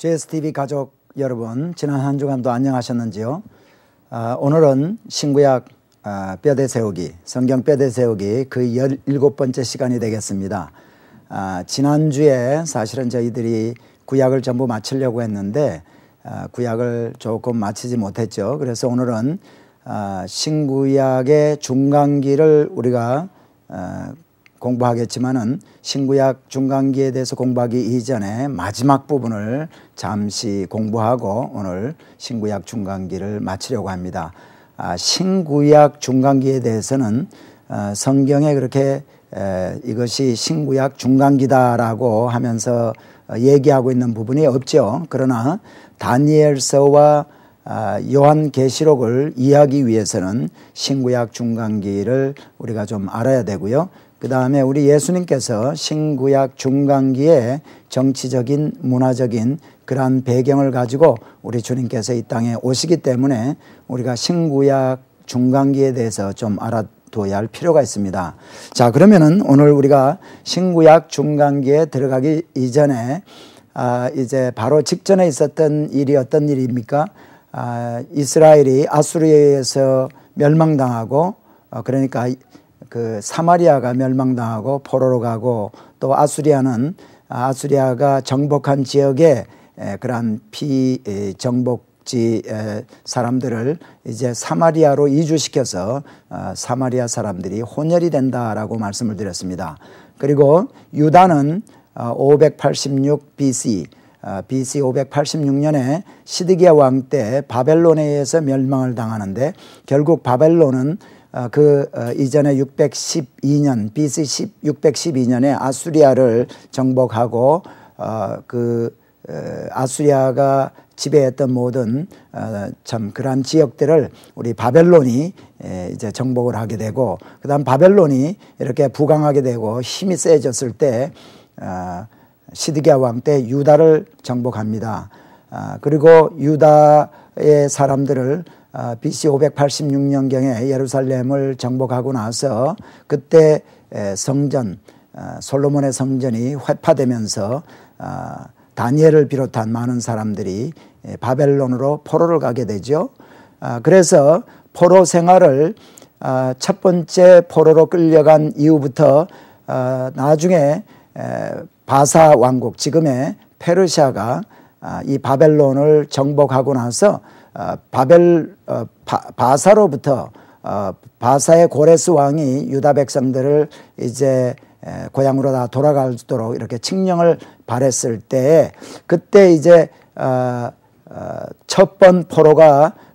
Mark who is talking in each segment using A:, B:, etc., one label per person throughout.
A: JSTV 가족 여러분, 지난 한 주간도 안녕하셨는지요? 오늘은 신구약 뼈대 세우기, 성경 뼈대 세우기 그 17번째 시간이 되겠습니다. 지난주에 사실은 저희들이 구약을 전부 마치려고 했는데 구약을 조금 마치지 못했죠. 그래서 오늘은 신구약의 중간기를 우리가 공부하겠지만은 신구약 중간기에 대해서 공부하기 이전에 마지막 부분을 잠시 공부하고 오늘 신구약 중간기를 마치려고 합니다. 신구약 중간기에 대해서는 성경에 그렇게 이것이 신구약 중간기다라고 하면서 얘기하고 있는 부분이 없죠. 그러나 다니엘서와 요한계시록을 이해하기 위해서는 신구약 중간기를 우리가 좀 알아야 되고요. 그 다음에 우리 예수님께서 신구약 중간기에 정치적인 문화적인 그러한 배경을 가지고 우리 주님께서 이 땅에 오시기 때문에 우리가 신구약 중간기에 대해서 좀 알아둬야 할 필요가 있습니다. 자, 그러면은 오늘 우리가 신구약 중간기에 들어가기 이전에 이제 바로 직전에 있었던 일이 어떤 일입니까? 이스라엘이 아수리아에서 멸망당하고 그러니까 그 사마리아가 멸망당하고 포로로 가고 또 아수리아가 정복한 지역에 그러한 비정복지 사람들을 이제 사마리아로 이주시켜서 사마리아 사람들이 혼혈이 된다라고 말씀을 드렸습니다. 그리고 유다는 586 BC 586년에 시드기야 왕 때 바벨론에 의해서 멸망을 당하는데 결국 바벨론은 그 이전에 612년 BC 612년에 아수리아를 정복하고 아수리아가 지배했던 모든 참 그러한 지역들을 우리 바벨론이 이제 정복을 하게 되고 그다음 바벨론이 이렇게 부강하게 되고 힘이 세졌을 때 시드기야 왕 때 유다를 정복합니다. 그리고 유다의 사람들을 BC 586년경에 예루살렘을 정복하고 나서 그때 성전 솔로몬의 성전이 회파되면서 다니엘을 비롯한 많은 사람들이 바벨론으로 포로를 가게 되죠. 그래서 포로 생활을 첫 번째 포로로 끌려간 이후부터 나중에 바사 왕국 지금의 페르시아가 이 바벨론을 정복하고 나서 바사로부터 바사의 고레스 왕이 유다 백성들을 이제 고향으로 다 돌아가도록 이렇게 칙령을 발했을 때에 그때 이제 첫 번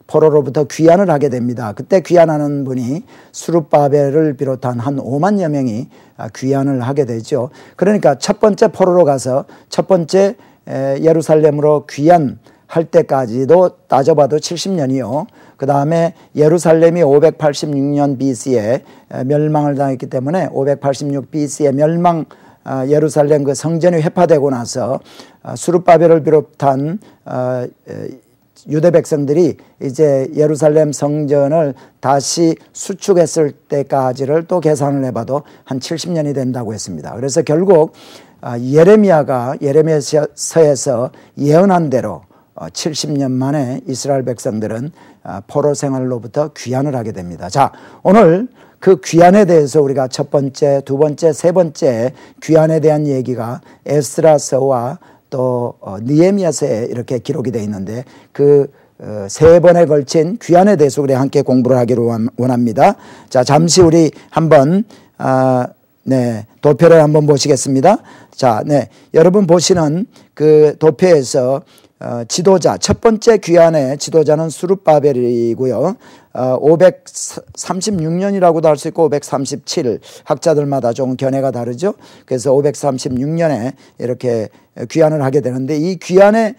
A: 포로로부터 귀환을 하게 됩니다. 그때 귀환하는 분이 수룹바벨을 비롯한 한 5만여 명이 귀환을 하게 되죠. 그러니까 첫 번째 포로로 가서 첫 번째 예루살렘으로 귀환할 때까지도 따져봐도 70년이요. 그 다음에 예루살렘이 586년 BC에 멸망을 당했기 때문에 586 BC에 예루살렘 그 성전이 회파되고 나서 수룹바벨을 비롯한 유대 백성들이 이제 예루살렘 성전을 다시 수축했을 때까지를 또 계산을 해봐도 한 70년이 된다고 했습니다. 그래서 결국 예레미야서에서 예언한 대로 70년 만에 이스라엘 백성들은 포로 생활로부터 귀환을 하게 됩니다. 자, 오늘 그 귀환에 대해서 우리가 첫 번째, 두 번째, 세 번째 귀환에 대한 얘기가 에스라서와 또 느헤미야서에 이렇게 기록이 되어 있는데 그 세 번에 걸친 귀환에 대해서 우리 함께 공부를 하기로 원합니다. 자, 잠시 우리 한번 도표를 한번 보시겠습니다. 자, 여러분 보시는 그 도표에서 지도자, 첫 번째 귀환의 지도자는 수룹바벨이고요. 536년이라고도 할 수 있고 537 학자들마다 좀 견해가 다르죠. 그래서 536년에 이렇게 귀환을 하게 되는데 이 귀환의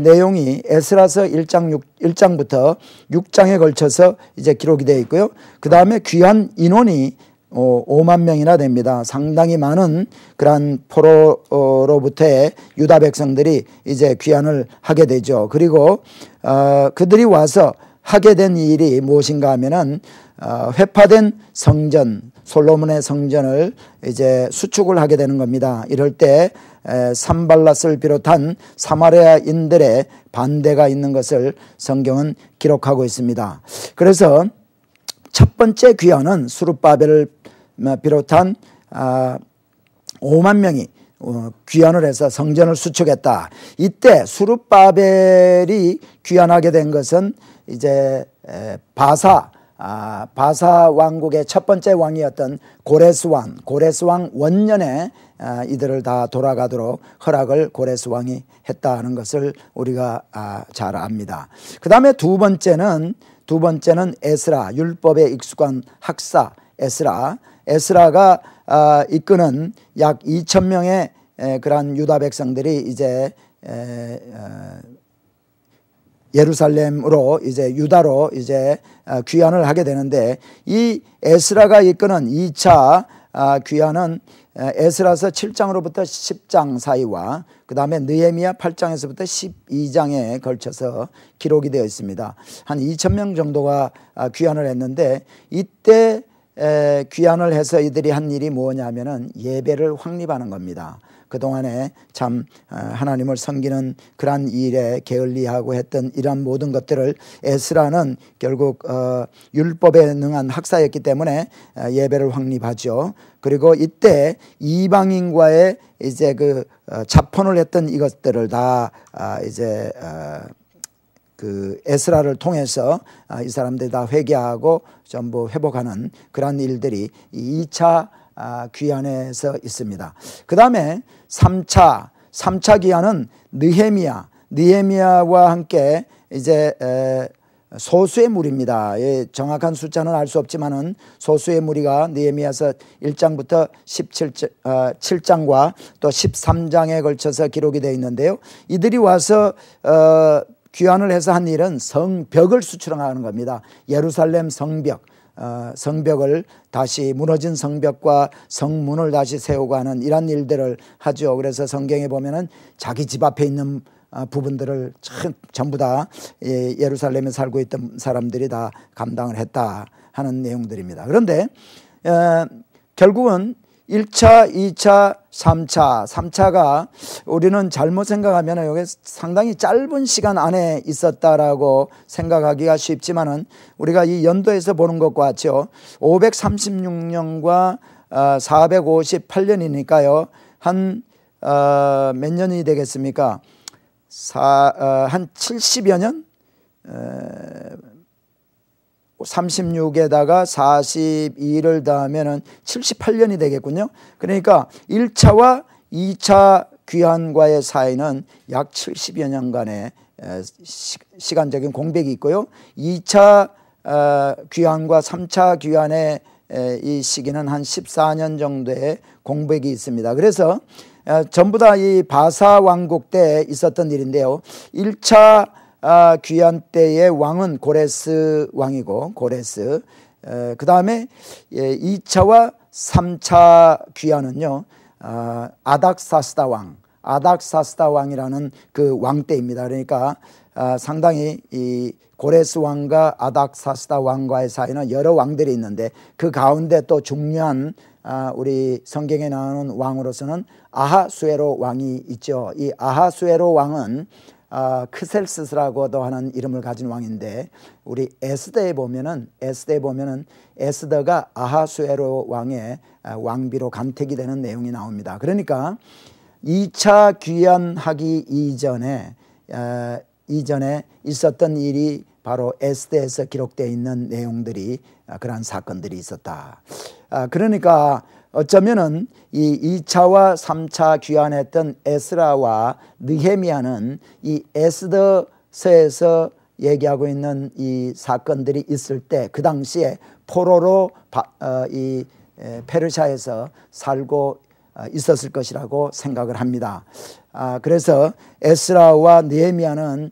A: 내용이 에스라서 1장부터 6장에 걸쳐서 이제 기록이 되어 있고요. 그 다음에 귀환 인원이 5만 명이나 됩니다. 상당히 많은 그러한 포로로부터의 유다 백성들이 이제 귀환을 하게 되죠. 그리고 그들이 와서 하게 된 일이 무엇인가 하면은 회파된 성전 솔로몬의 성전을 이제 수축을 하게 되는 겁니다. 이럴 때 산발랏을 비롯한 사마리아인들의 반대가 있는 것을 성경은 기록하고 있습니다. 그래서 첫 번째 귀환은 수룹바벨을 비롯한 5만 명이 귀환을 해서 성전을 수축했다. 이때 수룹바벨이 귀환하게 된 것은 이제 바사 왕국의 첫 번째 왕이었던 고레스 왕 원년에 이들을 다 돌아가도록 허락을 고레스 왕이 했다는 것을 우리가 잘 압니다. 그 다음에 두 번째는 에스라, 율법에 익숙한 학사 에스라가 이끄는 약 2,000명의 그러한 유다 백성들이 이제 예루살렘으로 이제 유다로 이제 귀환을 하게 되는데, 이 에스라가 이끄는 2차 귀환은 에스라서 7장으로부터 10장 사이와 그 다음에 느헤미야 8장에서부터 12장에 걸쳐서 기록이 되어 있습니다. 한 2,000명 정도가 귀환을 했는데, 이때 귀환을 해서 이들이 한 일이 뭐냐면은 예배를 확립하는 겁니다. 그동안에 참 하나님을 섬기는 그러한 일에 게을리하고 했던 이러한 모든 것들을 에스라는 결국 율법에 능한 학사였기 때문에 예배를 확립하죠. 그리고 이때 이방인과의 이제 그 자폰을 했던 이것들을 다 이제 그 에스라를 통해서 이 사람들이 다 회개하고 전부 회복하는 그러한 일들이 2차 귀환에서 있습니다. 그 다음에 3차 귀환은 느헤미야와 함께 이제 소수의 무리입니다. 정확한 숫자는 알 수 없지만은 소수의 무리가 느헤미야서 1장부터 7장과 또 13장에 걸쳐서 기록이 되어 있는데요. 이들이 와서 귀환을 해서 한 일은 성벽을 수출하는 겁니다. 예루살렘 성벽을 다시 무너진 성벽과 성문을 다시 세우고 하는 이런 일들을 하죠. 그래서 성경에 보면은 자기 집 앞에 있는 부분들을 전부 다 예루살렘에 살고 있던 사람들이 다 감당을 했다 하는 내용들입니다. 그런데 결국은 1차, 2차, 3차가 우리는 잘못 생각하면 여기 상당히 짧은 시간 안에 있었다라고 생각하기가 쉽지만은 우리가 이 연도에서 보는 것과 같죠. 536년과 458년이니까요. 한 몇 년이 되겠습니까? 한 70여 년? 36에다가 42를 더하면 78년이 되겠군요. 그러니까 1차와 2차 귀환과의 사이는 약 70여 년간의 시간적인 공백이 있고요. 2차 귀환과 3차 귀환의 이 시기는 한 14년 정도의 공백이 있습니다. 그래서 전부 다 이 바사 왕국 때 있었던 일인데요. 1차 귀환 때의 왕은 고레스 왕이고 그 다음에 2차와 3차 귀환은요 아닥사스다 왕이라는 그 왕 때입니다. 그러니까 상당히 이 고레스 왕과 아닥사스다 왕과의 사이는 여러 왕들이 있는데, 그 가운데 또 중요한 우리 성경에 나오는 왕으로서는 아하수에로 왕이 있죠. 이 아하수에로 왕은 크셀스라고도 하는 이름을 가진 왕인데, 우리 에스더에 보면은 에스더가 아하수에로 왕의 왕비로 간택이 되는 내용이 나옵니다. 그러니까 2차 귀환하기 이전에 있었던 일이 바로 에스더에서 기록되어 있는 내용들이 그러한 사건들이 있었다. 그러니까 어쩌면은 이 2차와 3차 귀환했던 에스라와 느헤미야는 이 에스더서에서 얘기하고 있는 이 사건들이 있을 때 그 당시에 포로로 이 페르시아에서 살고 있었을 것이라고 생각을 합니다. 그래서 에스라와 느헤미야는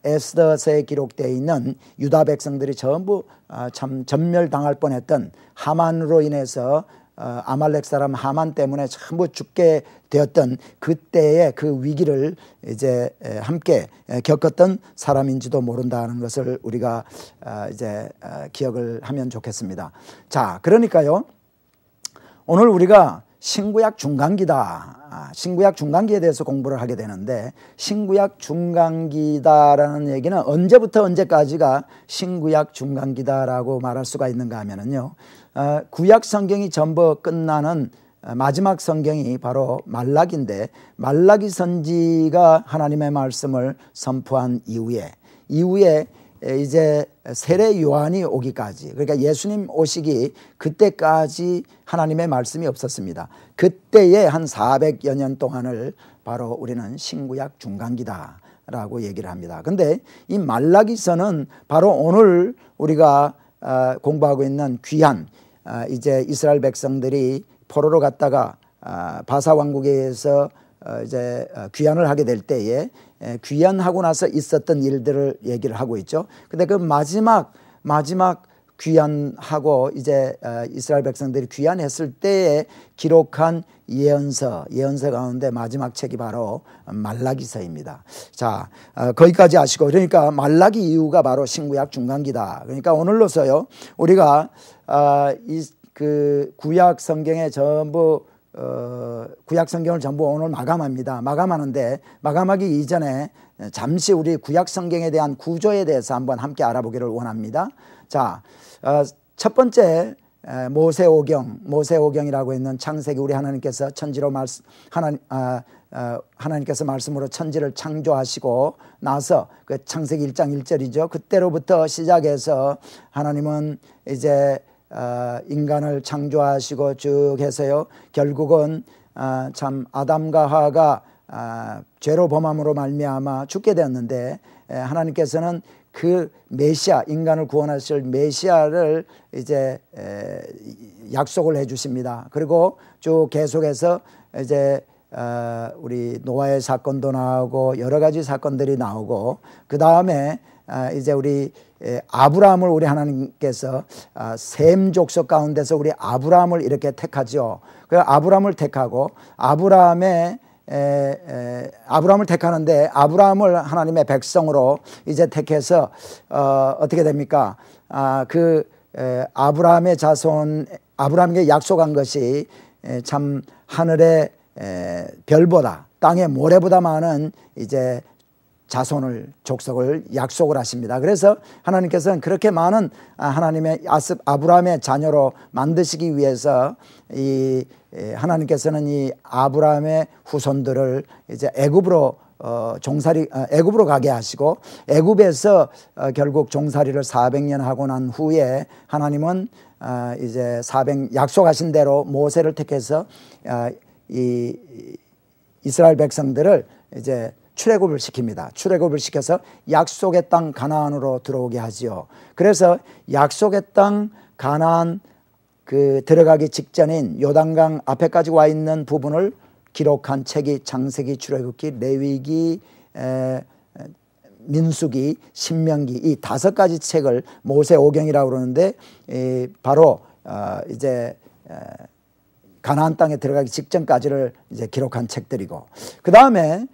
A: 에스더서에 기록되어 있는 유다 백성들이 전부 참 전멸당할 뻔했던 하만으로 인해서 아말렉 사람 하만 때문에 전부 죽게 되었던 그때의 그 위기를 이제 함께 겪었던 사람인지도 모른다는 것을 우리가 이제 기억을 하면 좋겠습니다. 자, 그러니까요, 오늘 우리가 신구약 중간기다. 신구약 중간기에 대해서 공부를 하게 되는데, 신구약 중간기다라는 얘기는 언제부터 언제까지가 신구약 중간기다라고 말할 수가 있는가 하면은요, 구약 성경이 전부 끝나는 마지막 성경이 바로 말라기인데, 말라기 선지가 하나님의 말씀을 선포한 이후에 이제 세례 요한이 오기까지, 그러니까 예수님 오시기 그때까지 하나님의 말씀이 없었습니다. 그때에 한 400여 년 동안을 바로 우리는 신구약 중간기다라고 얘기를 합니다. 근데 이 말라기서는 바로 오늘 우리가 공부하고 있는 귀한, 이제 이스라엘 백성들이 포로로 갔다가 바사 왕국에서 이제 귀환을 하게 될 때에 귀환하고 나서 있었던 일들을 얘기를 하고 있죠. 근데 그 마지막 귀환하고 이제 이스라엘 백성들이 귀환했을 때에 기록한 예언서 가운데 마지막 책이 바로 말라기서입니다. 자, 거기까지 아시고, 그러니까 말라기 이후가 바로 신구약 중간기다. 그러니까 오늘로서요, 우리가 그 구약 성경에 전부 구약 성경을 전부 오늘 마감합니다. 마감하는데, 마감하기 이전에 잠시 우리 구약 성경에 대한 구조에 대해서 한번 함께 알아보기를 원합니다. 자, 첫 번째 모세오경이라고 있는 창세기, 우리 하나님께서 하나님께서 말씀으로 천지를 창조하시고 나서 그 창세기 1장 1절이죠. 그때로부터 시작해서 하나님은 이제 인간을 창조하시고 쭉 해서요, 결국은 참 아담과 하와가 죄로 범함으로 말미암아 죽게 되었는데, 하나님께서는 그 메시아, 인간을 구원하실 메시아를 이제 약속을 해 주십니다. 그리고 쭉 계속해서 이제 우리 노아의 사건도 나오고 여러 가지 사건들이 나오고, 그 다음에 이제 우리 아브라함을 우리 하나님께서 셈 족속 가운데서 우리 아브라함을 이렇게 택하죠. 그 아브라함을 택하고 아브라함을 택하는데, 아브라함을 하나님의 백성으로 이제 택해서 어떻게 됩니까? 아브라함의 자손, 아브라함에게 약속한 것이 참 하늘의 별보다, 땅의 모래보다 많은 이제 자손을, 족속을 약속을 하십니다. 그래서 하나님께서는 그렇게 많은 하나님의 아브라함의 자녀로 만드시기 위해서 하나님께서는 이 아브라함의 후손들을 이제 애굽으로 가게 하시고, 애굽에서 결국 종살이를 400년 하고 난 후에 하나님은 이제 약속하신 대로 모세를 택해서 이 이스라엘 백성들을 이제 출애굽을 시킵니다. 출애굽을 시켜서 약속의 땅 가나안으로 들어오게 하지요. 그래서 약속의 땅 가나안 들어가기 직전인 요단강 앞에까지 와 있는 부분을 기록한 책이 창세기, 출애굽기, 레위기, 민수기, 신명기, 이 5가지 책을 모세오경이라고 그러는데, 바로 이제 가나안 땅에 들어가기 직전까지를 이제 기록한 책들이고, 그 다음에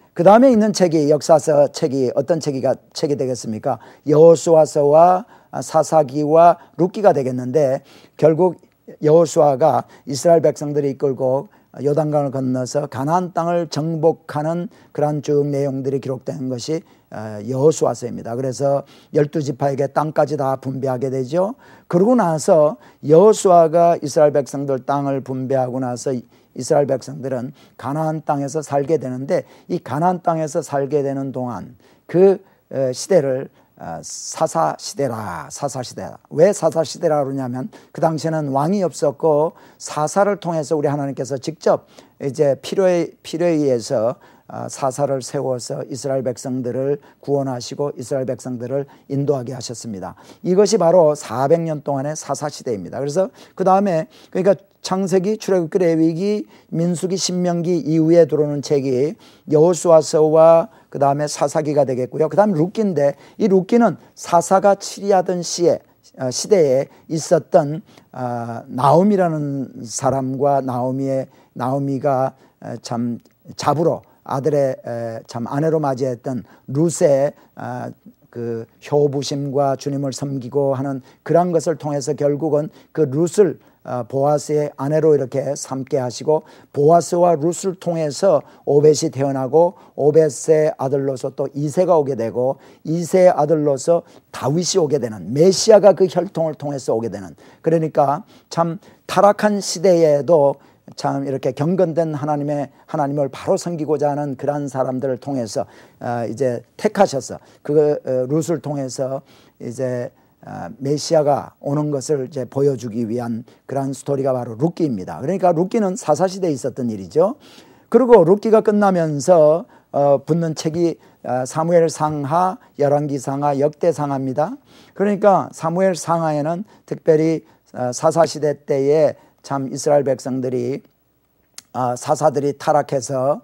A: 있는 책이, 역사서 책이 어떤 책이 되겠습니까? 여호수아서와 사사기와 룻기가 되겠는데, 결국 여호수아가 이스라엘 백성들이 이끌고 요단강을 건너서 가나안 땅을 정복하는 그러한 쭉 내용들이 기록된 것이 여호수아서입니다. 그래서 12지파에게 땅까지 다 분배하게 되죠. 그러고 나서 여호수아가 이스라엘 백성들 땅을 분배하고 나서 이스라엘 백성들은 가나안 땅에서 살게 되는데, 이 가나안 땅에서 살게 되는 동안 그 시대를 사사시대라. 왜 사사시대라 그러냐면, 그 당시에는 왕이 없었고 사사를 통해서 우리 하나님께서 직접 이제 필요에 의해서 사사를 세워서 이스라엘 백성들을 구원하시고 이스라엘 백성들을 인도하게 하셨습니다. 이것이 바로 400년 동안의 사사시대입니다. 그래서 그 다음에, 그러니까 창세기, 출애굽기, 레위기, 민수기, 신명기 이후에 들어오는 책이 여호수아서와 그 다음에 사사기가 되겠고요. 그 다음 룻기인데, 이 룻기는 사사가 치리하던 시대에 있었던 나오미라는 사람과 나오미가 참 잡으로 아들의 참 아내로 맞이했던 룻의 그 효부심과 주님을 섬기고 하는 그런 것을 통해서 결국은 그 룻을 보아스의 아내로 이렇게 삼게 하시고 보아스와 룻을 통해서 오벳이 태어나고 오벳의 아들로서 또 이새가 오게 되고 이새의 아들로서 다윗이 오게 되는 메시아가 그 혈통을 통해서 오게 되는 그러니까 참 타락한 시대에도 참 이렇게 경건된 하나님을 바로 섬기고자 하는 그러한 사람들을 통해서 이제 택하셔서 그 룻을 통해서 이제 메시아가 오는 것을 이제 보여주기 위한 그러한 스토리가 바로 룻기입니다. 그러니까 룻기는 사사시대에 있었던 일이죠. 그리고 룻기가 끝나면서 붙는 책이 사무엘 상하, 열왕기 상하, 역대 상하입니다. 그러니까 사무엘 상하에는 특별히 사사시대 때에 참 이스라엘 백성들이 사사들이 타락해서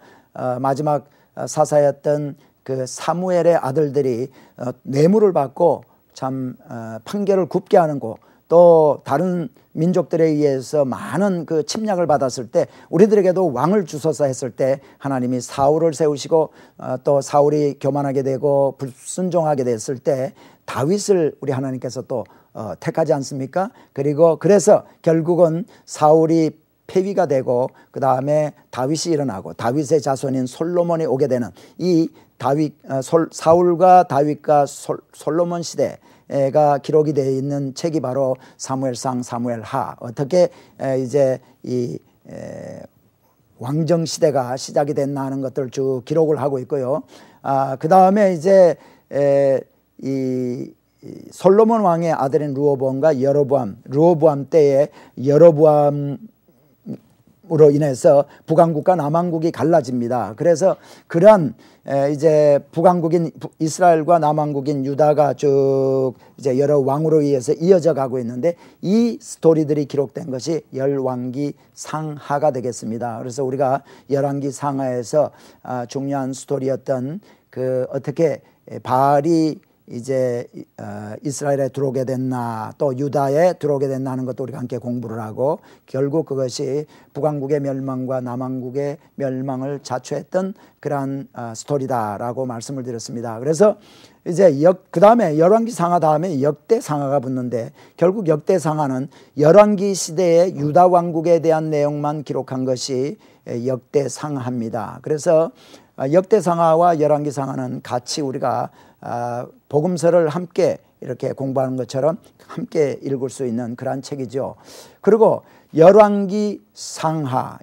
A: 마지막 사사였던 그 사무엘의 아들들이 뇌물을 받고 참 판결을 굽게 하는 거 또 다른 민족들에 의해서 많은 그 침략을 받았을 때 우리들에게도 왕을 주소서 했을 때 하나님이 사울을 세우시고 또 사울이 교만하게 되고 불순종하게 됐을 때 다윗을 우리 하나님께서 또 택하지 않습니까? 그리고 그래서 결국은 사울이 폐위가 되고 그 다음에 다윗이 일어나고 다윗의 자손인 솔로몬이 오게 되는 이 사울과 다윗과 솔로몬 시대가 기록이 되어 있는 책이 바로 사무엘상, 사무엘하. 어떻게 이제 이 왕정 시대가 시작이 됐나 하는 것들을 쭉 기록을 하고 있고요. 그 다음에 이제 이 솔로몬 왕의 아들인 르호보암과 르호보암 때에 여로보암 으로 인해서 북왕국과 남왕국이 갈라집니다. 그래서 그러한 이제 북왕국인 이스라엘과 남왕국인 유다가 쭉 이제 여러 왕으로 의해서 이어져 가고 있는데 이 스토리들이 기록된 것이 열왕기 상하가 되겠습니다. 그래서 우리가 열왕기 상하에서 중요한 스토리였던 그 어떻게 바알이 이제 이스라엘에 들어오게 됐나 또 유다에 들어오게 됐나 하는 것도 우리가 함께 공부를 하고 결국 그것이 북왕국의 멸망과 남왕국의 멸망을 자초했던 그러한 스토리다라고 말씀을 드렸습니다. 그래서 이제 그 다음에 열왕기 상하 다음에 역대 상하가 붙는데 결국 역대 상하는 열왕기 시대의 유다 왕국에 대한 내용만 기록한 것이 역대 상하입니다. 그래서 역대 상하와 열왕기 상하는 같이 우리가 복음서를 함께 이렇게 공부하는 것처럼 함께 읽을 수 있는 그러한 책이죠. 그리고 열왕기 상하가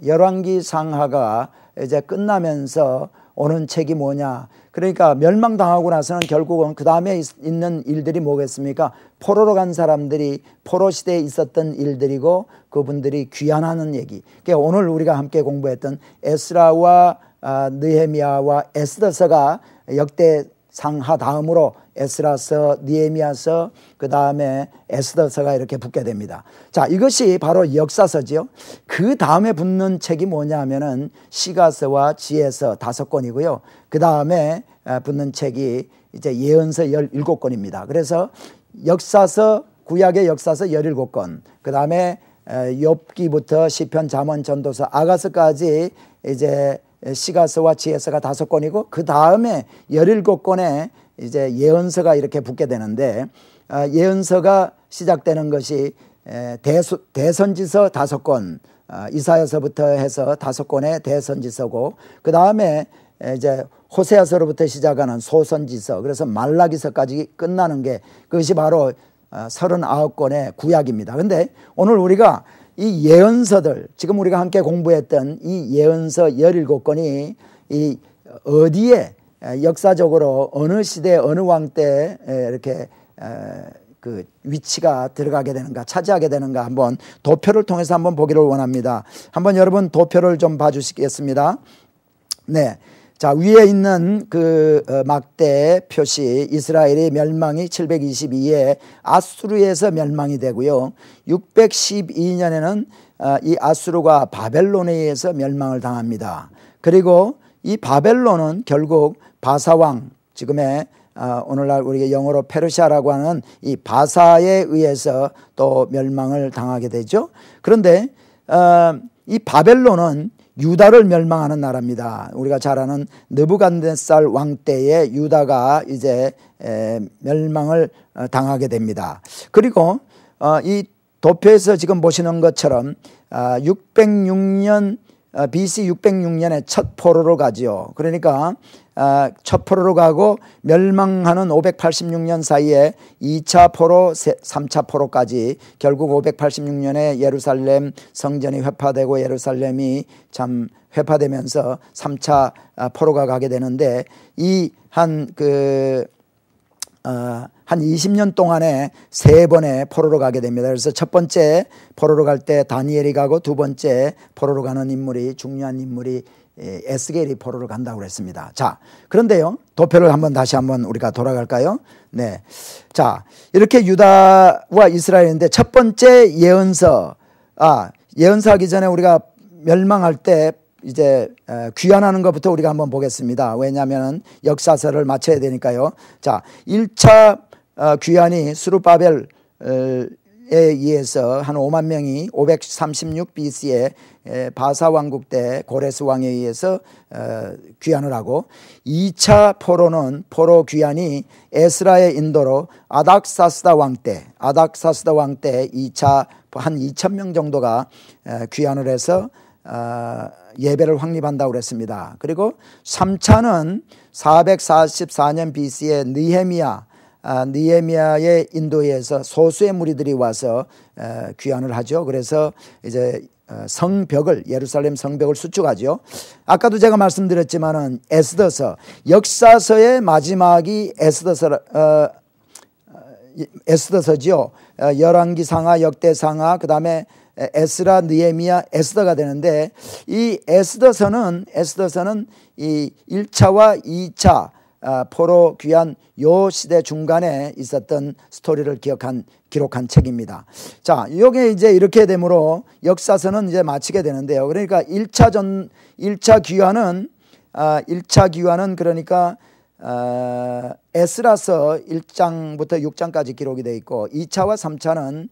A: 이제 끝나면서 오는 책이 뭐냐? 그러니까 멸망당하고 나서는 결국은 그 다음에 있는 일들이 뭐겠습니까? 포로로 간 사람들이 포로 시대에 있었던 일들이고 그분들이 귀환하는 얘기. 그러니까 오늘 우리가 함께 공부했던 에스라와 느헤미야와 에스더서가 역대 상하 다음으로 에스라서, 느헤미야서, 그 다음에 에스더서가 이렇게 붙게 됩니다. 자, 이것이 바로 역사서지요. 그 다음에 붙는 책이 뭐냐 하면은 시가서와 지혜서 5권이고요. 그 다음에 붙는 책이 이제 예언서 17권입니다. 그래서 역사서, 구약의 역사서 17권, 그 다음에 욥기부터 시편, 잠언, 전도서, 아가서까지 이제 시가서와 지혜서가 5권이고 그 다음에 17권의 이제 예언서가 이렇게 붙게 되는데 예언서가 시작되는 것이 대선지서 5권, 이사야서부터 해서 5권의 대선지서고 그 다음에 이제 호세아서로부터 시작하는 소선지서, 그래서 말라기서까지 끝나는 게 그것이 바로 39권의 구약입니다. 그런데 오늘 우리가 이 예언서들, 지금 우리가 함께 공부했던 이 예언서 17권이 이 어디에 역사적으로 어느 시대 어느 왕 때 이렇게 그 위치가 들어가게 되는가, 차지하게 되는가 한번 도표를 통해서 한번 보기를 원합니다. 한번 여러분 도표를 좀 봐주시겠습니다. 네. 자, 위에 있는 그 막대 표시 이스라엘의 멸망이 722에 아수르에서 멸망이 되고요. 612년에는 이 아수르가 바벨론에 의해서 멸망을 당합니다. 그리고 이 바벨론은 결국 바사왕, 지금의 오늘날 우리가 영어로 페르시아라고 하는 이 바사에 의해서 또 멸망을 당하게 되죠. 그런데 이 바벨론은 유다를 멸망하는 나라입니다. 우리가 잘 아는 느부갓네살 왕 때에 유다가 이제 멸망을 당하게 됩니다. 그리고 이 도표에서 지금 보시는 것처럼 606년 BC 606년에 첫 포로로 가지요. 그러니까 첫 포로로 가고 멸망하는 586년 사이에 2차 포로, 3차 포로까지 결국 586년에 예루살렘 성전이 회파되고 예루살렘이 참 회파되면서 3차 포로가 가게 되는데 이 한 20년 동안에 3번의 포로로 가게 됩니다. 그래서 첫 번째 포로로 갈 때 다니엘이 가고 두 번째 포로로 가는 인물이 중요한 인물이 에스겔이 포로로 간다고 그랬습니다. 자, 그런데요, 도표를 다시 한번 우리가 돌아갈까요? 네. 자, 이렇게 유다와 이스라엘인데 첫 번째 예언서, 예언서하기 전에 우리가 멸망할 때 이제 귀환하는 것부터 우리가 한번 보겠습니다. 왜냐하면 역사서를 맞춰야 되니까요. 자, 1차 귀환이 스룹바벨에 의해서 한 5만 명이 536 BC에 바사 왕국 때 고레스 왕에 의해서 귀환을 하고, 2차 포로는 포로 귀환이 에스라의 인도로 아닥사스다 왕 때 2차 한 2천 명 정도가 귀환을 해서 예배를 확립한다고 그랬습니다. 그리고 3차는 444년 BC에 느헤미야의 인도에서 소수의 무리들이 와서 귀환을 하죠. 그래서 이제 성벽을, 예루살렘 성벽을 수축하죠. 아까도 제가 말씀드렸지만은 에스더서, 역사서의 마지막이 에스더서지요. 열왕기상하, 역대상하, 그 다음에 에스라, 느헤미야, 에스더가 되는데, 이 에스더서는 이 1차와 2차 포로 귀환 요 시대 중간에 있었던 스토리를 기록한 책입니다. 자, 요게 이제 이렇게 되므로 역사서는 이제 마치게 되는데요. 그러니까 1차 귀환은 그러니까 에스라서 1장부터 6장까지 기록이 되어 있고, 2차와 3차는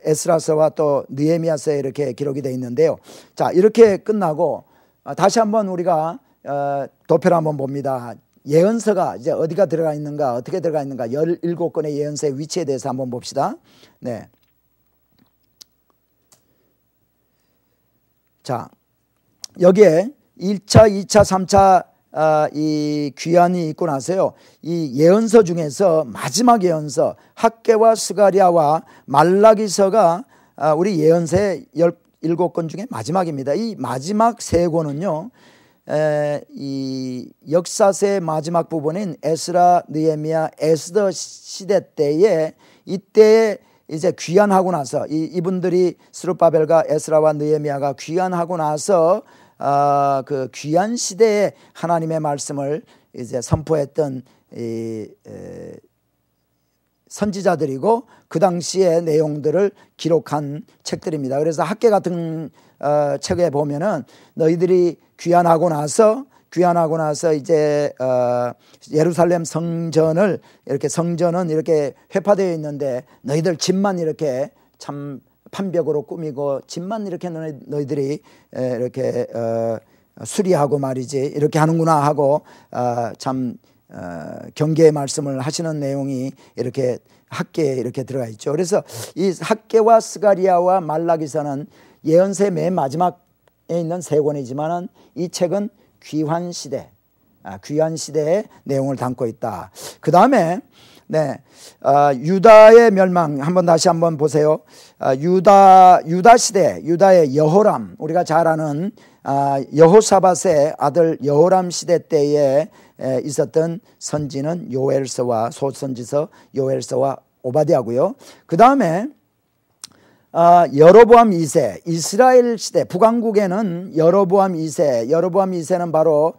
A: 에스라서와 또 느헤미야서에 이렇게 기록이 되어 있는데요. 자, 이렇게 끝나고 다시 한번 우리가 도표를 한번 봅니다. 예언서가 이제 어디가 들어가 있는가, 어떻게 들어가 있는가, 17건의 예언서의 위치에 대해서 한번 봅시다. 네. 자, 여기에 1차, 2차, 3차 이 귀환이 있고 나서요, 이 예언서 중에서 마지막 예언서 학개와 스가랴와 말라기서가 우리 예언서의 17권 중에 마지막입니다. 이 마지막 3권은요, 이 역사서의 마지막 부분인 에스라, 느헤미야, 에스더 시대 때에, 이때에 이제 귀환하고 나서 이분들이 스룹바벨과 에스라와 느헤미야가 귀환하고 나서 그 귀환 시대에 하나님의 말씀을 이제 선포했던 선지자들이고, 그 당시의 내용들을 기록한 책들입니다. 그래서 학개 같은 책에 보면은 너희들이 귀환하고 나서 이제 예루살렘 성전은 이렇게 회파되어 있는데 너희들 집만 이렇게 참 판벽으로 꾸미고 집만 이렇게 너희들이 이렇게 수리하고 말이지 이렇게 하는구나 하고 참 경계의 말씀을 하시는 내용이 이렇게 학계에 이렇게 들어가 있죠. 그래서 이 학계와 스가랴와 말라기서는 예언서의 맨 마지막에 있는 3권이지만은 이 책은 귀환 시대의 내용을 담고 있다. 그 다음에 유다의 멸망 다시 한번 보세요. 유다 시대, 유다의 여호람, 우리가 잘 아는 여호사밧의 아들 여호람 시대 때에 있었던 선지는 요엘서와 소선지서 요엘서와 오바댜고요. 그 다음에 여로보암 2세, 이스라엘 시대, 북왕국에는 여로보암 2세는 바로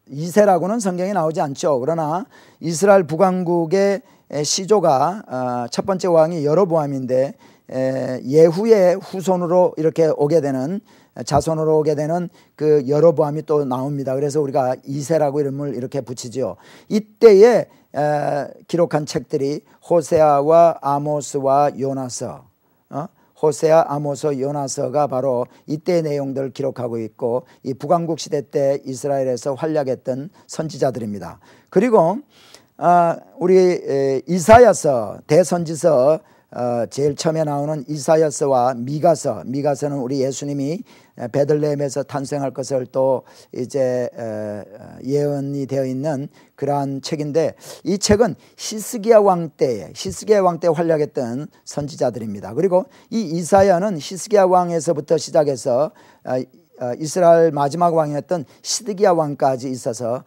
A: 2세라고는 성경에 나오지 않죠. 그러나 이스라엘 북왕국의 시조가 첫 번째 왕이 여로보암인데, 예후의 후손으로 이렇게 오게 되는, 자손으로 오게 되는 그 여로보암이 또 나옵니다. 그래서 우리가 2세라고 이름을 이렇게 붙이죠. 이때에 기록한 책들이 호세아와 아모스와 요나서, 호세아, 아모스, 요나서가 바로 이때의 내용들을 기록하고 있고, 이 북왕국 시대 때 이스라엘에서 활약했던 선지자들입니다. 그리고 우리 이사야서 대선지서 제일 처음에 나오는 이사야서와 미가서는 우리 예수님이 베들레헴에서 탄생할 것을 또 이제 예언이 되어 있는 그러한 책인데, 이 책은 히스기야 왕 때에 활약했던 선지자들입니다. 그리고 이 이사야는 히스기야 왕에서부터 시작해서 이스라엘 마지막 왕이었던 시드기야 왕까지 있어서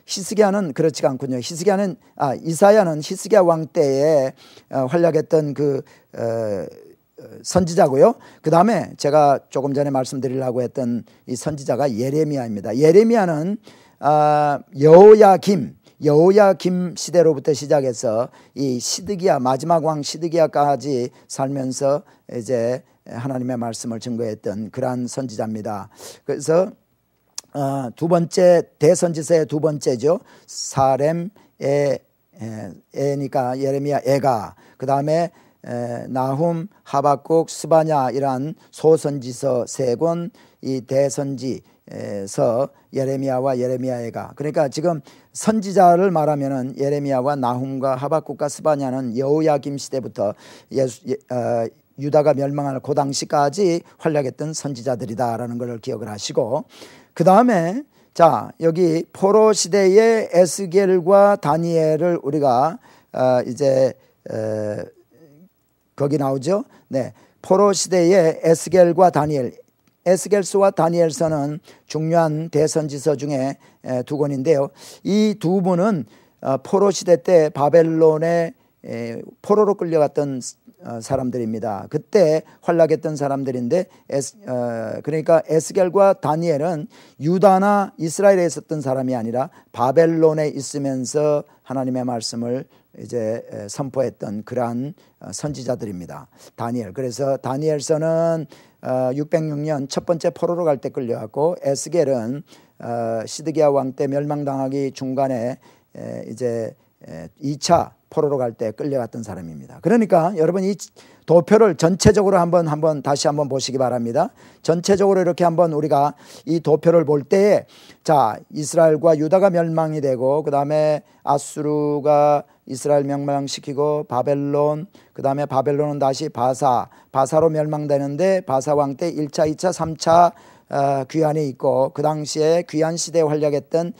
A: 히스기야는 그렇지가 않군요. 이사야는 히스기야 왕 때에 활약했던 그 선지자고요. 그 다음에 제가 조금 전에 말씀드리려고 했던 이 선지자가 예레미야입니다. 예레미야는 여호야김 시대로부터 시작해서 이 시드기야, 마지막 왕 시드기야까지 살면서 이제 하나님의 말씀을 증거했던 그러한 선지자입니다. 그래서 두 번째 대선지서의 두 번째죠. 에니까 예레미야, 에가, 그 다음에 나훔, 하박국, 스바냐, 이러한 소선지서 세 권, 이 대선지서 예레미야와 예레미야에가. 그러니까 지금 선지자를 말하면은 예레미야와 나훔과 하박국과 스바냐는 여호야김 시대부터 유다가 멸망할 그 당시까지 활약했던 선지자들이다라는 것을 기억을 하시고, 그 다음에 여기 포로 시대의 에스겔과 다니엘을 우리가 이제 거기 나오죠. 네, 포로 시대의 에스겔과 다니엘. 에스겔서와 다니엘서는 중요한 대선지서 중에 두 권인데요. 이 두 분은 포로 시대 때 바벨론에 포로로 끌려갔던 사람들입니다. 그때 활약했던 사람들인데, 그러니까 에스겔과 다니엘은 유다나 이스라엘에 있었던 사람이 아니라 바벨론에 있으면서 하나님의 말씀을 이제 선포했던 그러한 선지자들입니다. 다니엘. 그래서 다니엘서는 606년 첫 번째 포로로 갈 때 끌려갔고, 에스겔은 시드기야 왕 때 멸망당하기 중간에 이제 2차 포로로 갈 때 끌려갔던 사람입니다. 그러니까 여러분 이 도표를 전체적으로 다시 한번 보시기 바랍니다. 전체적으로 이렇게 한번 우리가 이 도표를 볼 때에, 이스라엘과 유다가 멸망이 되고, 그 다음에 아수르가 이스라엘 멸망시키고, 바벨론, 그 다음에 바벨론은 다시 바사로 멸망되는데, 바사 왕 때 1차, 2차, 3차 귀환이 있고, 그 당시에 귀환 시대에 활약했던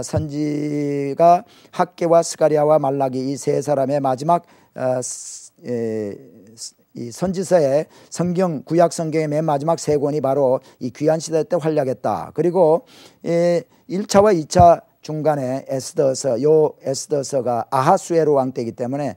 A: 선지가 학개와 스가랴와 말라기, 이 세 사람의 마지막 이 선지서의 성경, 구약 성경의 맨 마지막 세 권이 바로 이 귀환 시대 때 활약했다. 그리고 1차와 2차 중간에 에스더서가 아하수에로 왕 때이기 때문에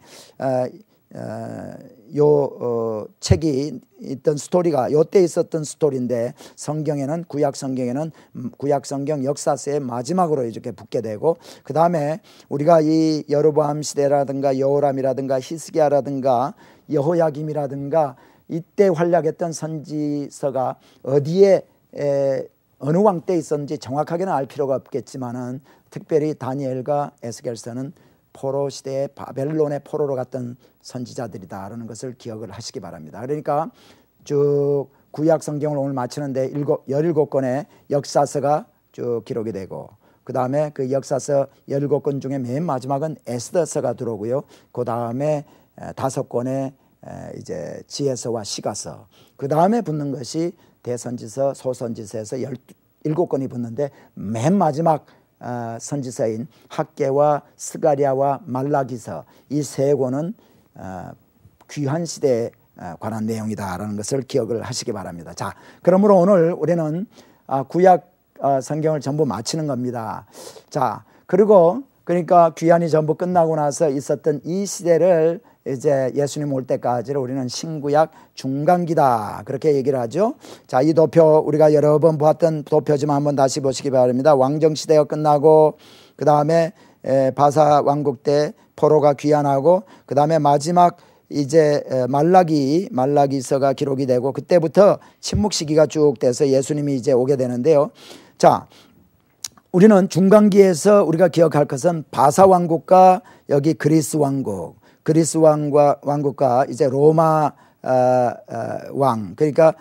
A: 책이 있던 스토리가 요때 있었던 스토리인데, 성경에는 구약 성경 역사서의 마지막으로 이렇게 붙게 되고, 그 다음에 우리가 이 여로보암 시대라든가 여호람이라든가 히스기야라든가 여호야김이라든가 이때 활약했던 선지서가 어디에 어느 왕 때 있었는지 정확하게는 알 필요가 없겠지만은, 특별히 다니엘과 에스겔서는 포로 시대에 바벨론의 포로로 갔던 선지자들이다라는 것을 기억을 하시기 바랍니다. 그러니까 쭉 구약 성경을 오늘 마치는데 17권의 역사서가 쭉 기록이 되고, 그 다음에 그 역사서 17권 중에 맨 마지막은 에스더서가 들어오고요. 그 다음에 5권의 이제 지혜서와 시가서, 그 다음에 붙는 것이 대선지서, 소선지서에서 17권이 붙는데, 맨 마지막 선지서인 학개와 스가랴와 말라기서, 이 세 권은 귀환 시대에 관한 내용이다라는 것을 기억을 하시기 바랍니다. 그러므로 오늘 우리는 구약 성경을 전부 마치는 겁니다. 그리고 그러니까 귀환이 전부 끝나고 나서 있었던 이 시대를 이제 예수님 올 때까지를 우리는 신구약 중간기다, 그렇게 얘기를 하죠. 이 도표 우리가 여러 번 보았던 도표지만 한번 다시 보시기 바랍니다. 왕정시대가 끝나고, 그 다음에 바사 왕국 때 포로가 귀환하고, 그 다음에 마지막 이제 말라기서가 기록이 되고, 그때부터 침묵 시기가 쭉 돼서 예수님이 이제 오게 되는데요. 우리는 중간기에서 우리가 기억할 것은 바사 왕국과 여기 그리스 왕국과 이제 로마 왕, 그러니까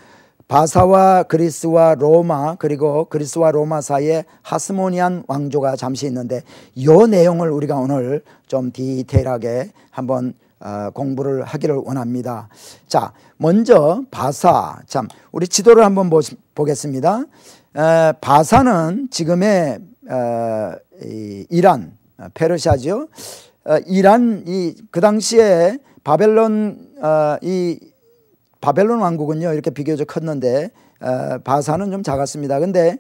A: 바사와 그리스와 로마 그리고 그리스와 로마 사이에 하스모니안 왕조가 잠시 있는데 이 내용을 우리가 오늘 좀 디테일하게 한번 공부를 하기를 원합니다. 자, 먼저 바사, 참 우리 지도를 한번 보겠습니다. 바사는 지금의 이란, 페르시아죠. 이란 그 당시에 바벨론 바벨론 왕국은요 이렇게 비교적 컸는데 바사는 좀 작았습니다. 근데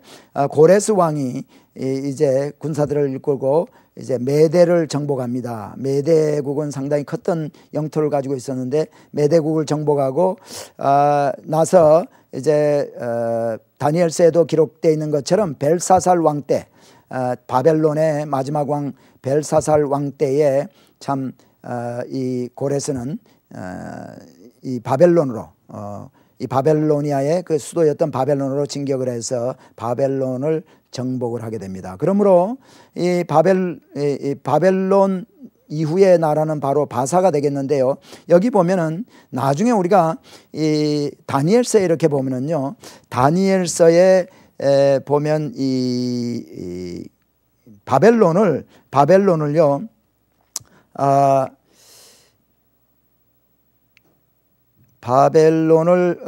A: 고레스 왕이 이제 군사들을 이끌고 이제 메대를 정복합니다. 메대국은 상당히 컸던 영토를 가지고 있었는데 메대국을 정복하고 나서 이제 다니엘서에도 기록되어 있는 것처럼 벨사살 왕 때, 바벨론의 마지막 왕 벨사살 왕 때에 참 이 고레스는 이 바벨론으로 이 바벨로니아의 그 수도였던 바벨론으로 진격을 해서 바벨론을 정복을 하게 됩니다. 그러므로 이 바벨론 이후의 나라는 바로 바사가 되겠는데요. 여기 보면은 나중에 우리가 이 다니엘서에 이렇게 보면은요, 다니엘서에 보면 이 바벨론을요, 바벨론을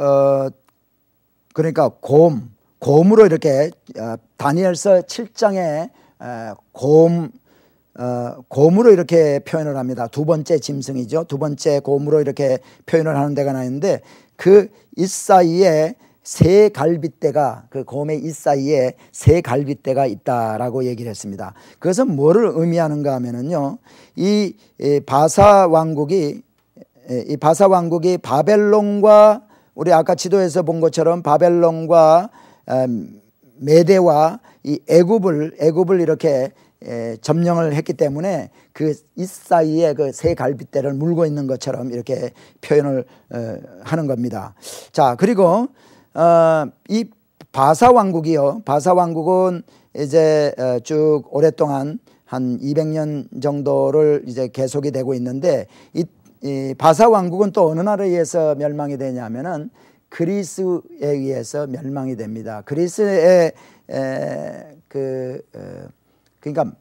A: 그러니까 곰으로 이렇게 다니엘서 7장에 곰으로 이렇게 표현을 합니다. 두 번째 짐승이죠. 두 번째 곰으로 이렇게 표현을 하는 데가 나 있는데 그 이 사이에 새 갈빗대가, 그 곰의 이 사이에 새 갈빗대가 있다라고 얘기를 했습니다. 그것은 뭐를 의미하는가 하면은요, 이 바사 왕국이 바벨론과 우리 아까 지도에서 본 것처럼 바벨론과 메대와 이 애굽을 이렇게 점령을 했기 때문에 그 이 사이에 그 새 갈빗대를 물고 있는 것처럼 이렇게 표현을 하는 겁니다. 자, 그리고 이 바사 왕국은 이제 쭉 오랫동안 한 200년 정도를 이제 계속이 되고 있는데 이 바사 왕국은 또 어느 나라에 의해서 멸망이 되냐면은 그리스에 의해서 멸망이 됩니다. 그리스의 그러니까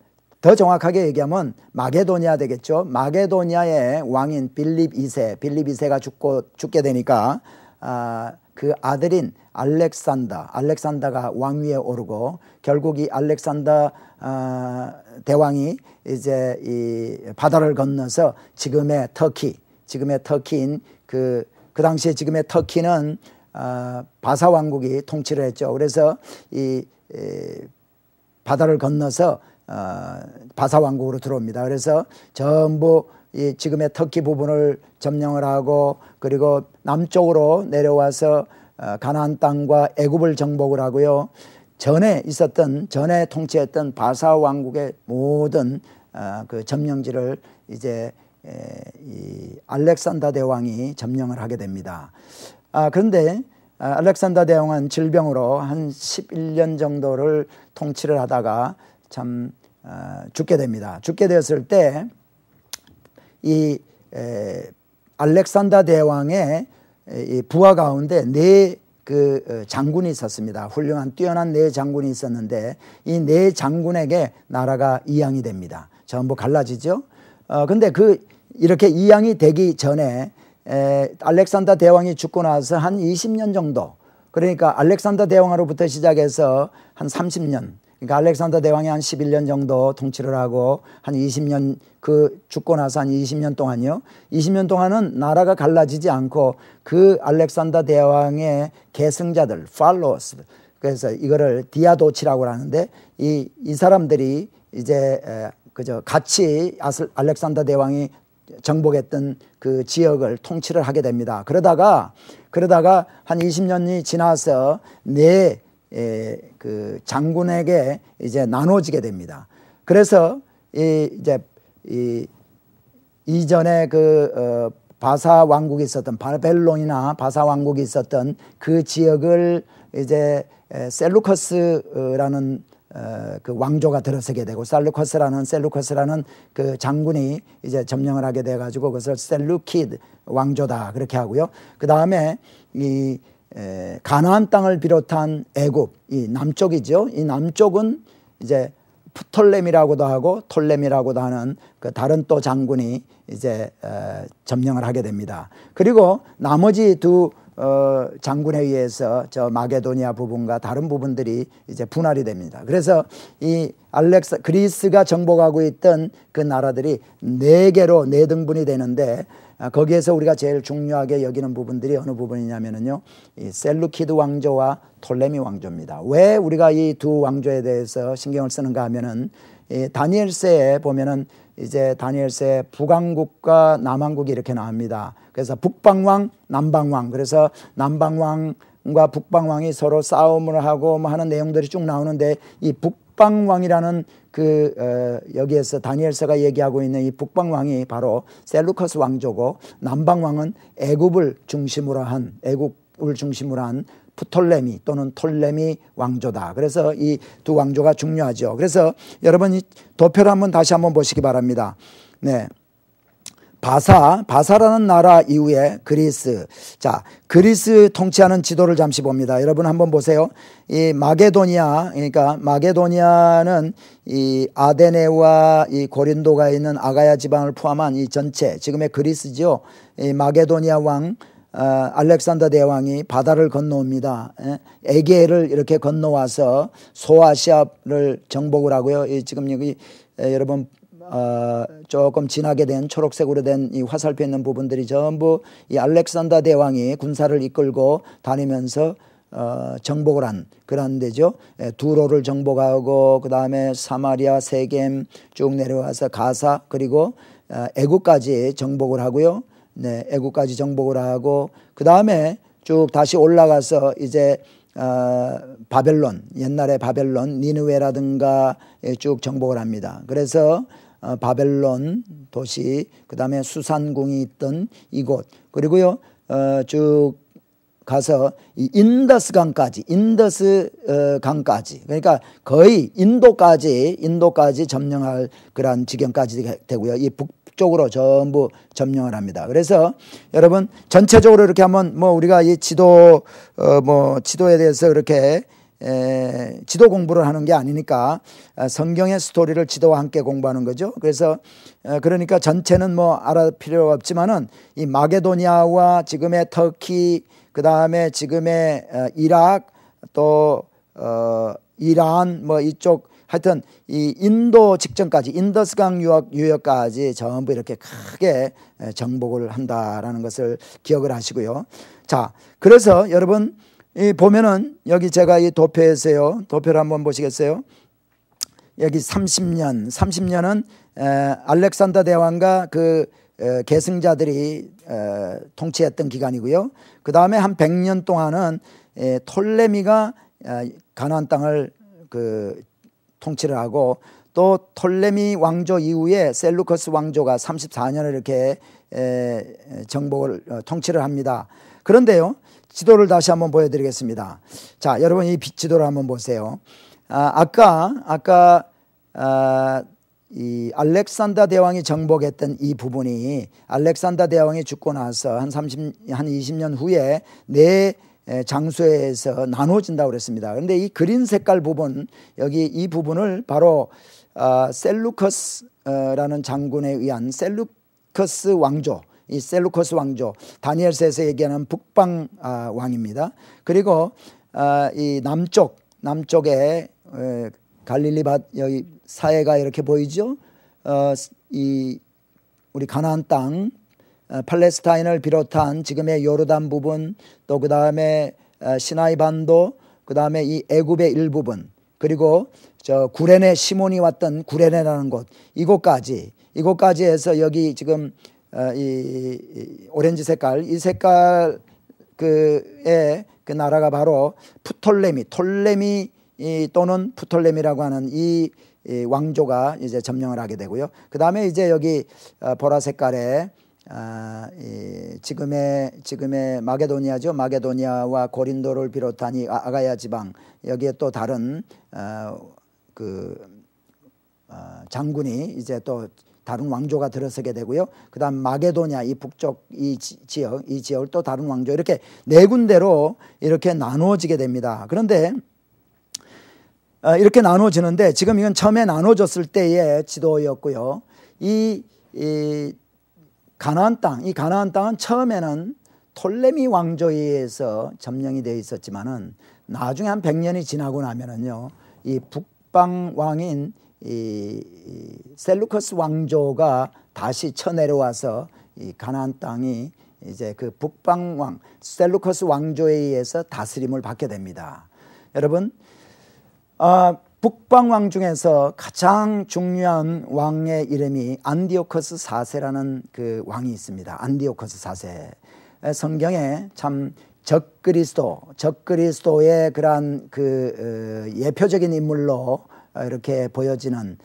A: 더 정확하게 얘기하면 마게도니아 되겠죠. 마게도니아의 왕인 빌립 2세가 죽게 되니까 그 아들인 알렉산더가 왕위에 오르고 결국 이 알렉산더 대왕이 이제 이 바다를 건너서 지금의 터키인 그 당시에 지금의 터키는 바사 왕국이 통치를 했죠. 그래서 이 바다를 건너서 바사 왕국으로 들어옵니다. 그래서 전부 이 지금의 터키 부분을 점령을 하고 그리고 남쪽으로 내려와서 가나안 땅과 애굽을 정복을 하고요. 전에 통치했던 바사 왕국의 모든 그 점령지를 이제 이 알렉산더 대왕이 점령을 하게 됩니다. 그런데 알렉산더 대왕은 질병으로 한 11년 정도를 통치를 하다가 참 죽게 됩니다. 죽게 되었을 때 이 알렉산더 대왕의 이 부하 가운데 그 장군이 있었습니다. 훌륭한 뛰어난 장군이 있었는데 이 장군에게 나라가 이양이 됩니다. 전부 갈라지죠. 근데 이렇게 이양이 되기 전에 알렉산더 대왕이 죽고 나서 한 20년 정도, 그러니까 알렉산더 대왕으로부터 시작해서 한 30년, 그러니까 알렉산더 대왕이 한 11년 정도 통치를 하고 한 20년 죽고 나서 한 20년 동안요. 20년 동안은 나라가 갈라지지 않고 그 알렉산더 대왕의 계승자들, 팔로워스, 그래서 이거를 디아도치라고 하는데 이 사람들이 이제 그저 같이 알렉산더 대왕이 정복했던 그 지역을 통치를 하게 됩니다. 그러다가 한 20년이 지나서 그 장군에게 이제 나눠지게 됩니다. 그래서 이전에 바사 왕국이 있었던 바벨론이나 바사 왕국이 있었던 그 지역을 이제 셀루커스라는 그 왕조가 들어서게 되고 셀루커스라는 그 장군이 이제 점령을 하게 돼 가지고 그것을 셀루키드 왕조다 그렇게 하고요. 그 다음에 이 가나안 땅을 비롯한 애굽, 이 남쪽이죠. 이 남쪽은 이제 프톨렘이라고도 하고 톨렘이라고도 하는 그 다른 또 장군이 이제 점령을 하게 됩니다. 그리고 나머지 두 장군에 의해서 저 마게도니아 부분과 다른 부분들이 이제 분할이 됩니다. 그래서 이 그리스가 정복하고 있던 그 나라들이 4개로 4등분이 되는데, 거기에서 우리가 제일 중요하게 여기는 부분들이 어느 부분이냐면요, 이 셀루키드 왕조와 톨레미 왕조입니다. 왜 우리가 이 두 왕조에 대해서 신경을 쓰는가 하면은, 이 다니엘서에 보면은 이제 다니엘서에 북왕국과 남왕국이 이렇게 나옵니다. 그래서 북방왕, 남방왕. 그래서 남방왕과 북방왕이 서로 싸움을 하고 뭐 하는 내용들이 쭉 나오는데, 이 북방왕이라는 여기에서 다니엘서가 얘기하고 있는 이 북방왕이 바로 셀루커스 왕조고, 남방왕은 애굽을 중심으로 한 프톨레미 또는 톨레미 왕조다. 그래서 이 두 왕조가 중요하죠. 그래서 여러분 이 도표를 한번 다시 한번 보시기 바랍니다. 네. 바사라는 나라 이후에 그리스. 자, 그리스 통치하는 지도를 잠시 봅니다. 여러분 한번 보세요. 이 마게도니아, 그러니까 마게도니아는 이 아데네와 이 고린도가 있는 아가야 지방을 포함한 이 전체, 지금의 그리스죠. 이 마게도니아 왕 알렉산더 대왕이 바다를 건너옵니다. 에게를 이렇게 건너와서 소아시아를 정복을 하고요. 지금 여기 여러분 조금 진하게 된 초록색으로 된 이 화살표 있는 부분들이 전부 이 알렉산더 대왕이 군사를 이끌고 다니면서 정복을 한 그런 데죠. 두로를 정복하고 그 다음에 사마리아, 세겜 쭉 내려와서 가사, 그리고 애국까지 정복을 하고요. 네, 애국까지 정복을 하고 그 다음에 쭉 다시 올라가서 이제 바벨론, 옛날의 바벨론, 니느웨라든가 쭉 정복을 합니다. 그래서 바벨론 도시, 그 다음에 수산궁이 있던 이곳, 그리고요 쭉 가서 이 인더스 강까지, 그러니까 거의 인도까지 점령할 그런 지경까지 되고요. 이 북쪽으로 전부 점령을 합니다. 그래서 여러분 전체적으로 이렇게 한번 뭐 우리가 이 지도에 대해서 이렇게 지도 공부를 하는 게 아니니까 성경의 스토리를 지도와 함께 공부하는 거죠. 그래서 그러니까 전체는 뭐 알아볼 필요가 없지만은 이 마게도니아와 지금의 터키, 그 다음에 지금의 이락, 또 이란 뭐 이쪽 하여튼 이 인도 직전까지, 인더스강 유역까지 전부 이렇게 크게 정복을 한다라는 것을 기억을 하시고요. 자, 그래서 여러분 이 보면은 여기 제가 이 도표에서요, 도표를 한번 보시겠어요? 여기 30년은 알렉산더 대왕과 그 계승자들이 통치했던 기간이고요. 그 다음에 한 100년 동안은 톨레미가 가나안 땅을 통치를 하고, 또 톨레미 왕조 이후에 셀루커스 왕조가 34년을 이렇게 통치를 합니다. 그런데요, 지도를 다시 한번 보여드리겠습니다. 자, 여러분 이 지도를 한번 보세요. 아까 이 알렉산더 대왕이 정복했던 이 부분이 알렉산더 대왕이 죽고 나서 한 20년 후에 네 장소에서 나눠진다고 그랬습니다. 그런데 이 그린 색깔 부분, 여기 이 부분을 바로 셀루커스라는 장군에 의한 셀루커스 왕조, 이 셀루커스 왕조, 다니엘서에서 얘기하는 북방 왕입니다. 그리고 이 남쪽에 갈릴리밭 여기 사해가 이렇게 보이죠. 이 우리 가나안 땅, 팔레스타인을 비롯한 지금의 요르단 부분, 또 그 다음에 시나이 반도, 그 다음에 이 애굽의 일부분, 그리고 저 구레네, 시몬이 왔던 구레네라는 곳, 이곳까지 해서 여기 지금 이 오렌지 색깔, 이 색깔 그 나라가 바로 톨레미 또는 프톨레미라고 하는 이 왕조가 이제 점령을 하게 되고요. 그 다음에 이제 여기 보라 색깔의 지금의 마게도니아죠. 마게도니아와 고린도를 비롯한 이 아가야 지방, 여기에 또 다른 장군이 이제 또 다른 왕조가 들어서게 되고요. 그다음 마게도냐 이 북쪽 이 지역을 또 다른 왕조 이렇게 네 군데로 이렇게 나누어지게 됩니다. 그런데 이렇게 나누어지는데 지금 이건 처음에 나누어졌을 때의 지도였고요. 이 가나안 땅은 처음에는 톨레미 왕조에 의해서 점령이 되어 있었지만은 나중에 한 100년이 지나고 나면은요, 이 북방 왕인 이 셀루커스 왕조가 다시 쳐내려와서 이 가나안 땅이 이제 그 북방 왕 셀루커스 왕조에 의해서 다스림을 받게 됩니다. 여러분, 북방 왕 중에서 가장 중요한 왕의 이름이 안디오코스 4세라는 그 왕이 있습니다. 안디오코스 4세. 성경에 참 적그리스도의 그러한 그 예표적인 인물로 이렇게 보여지는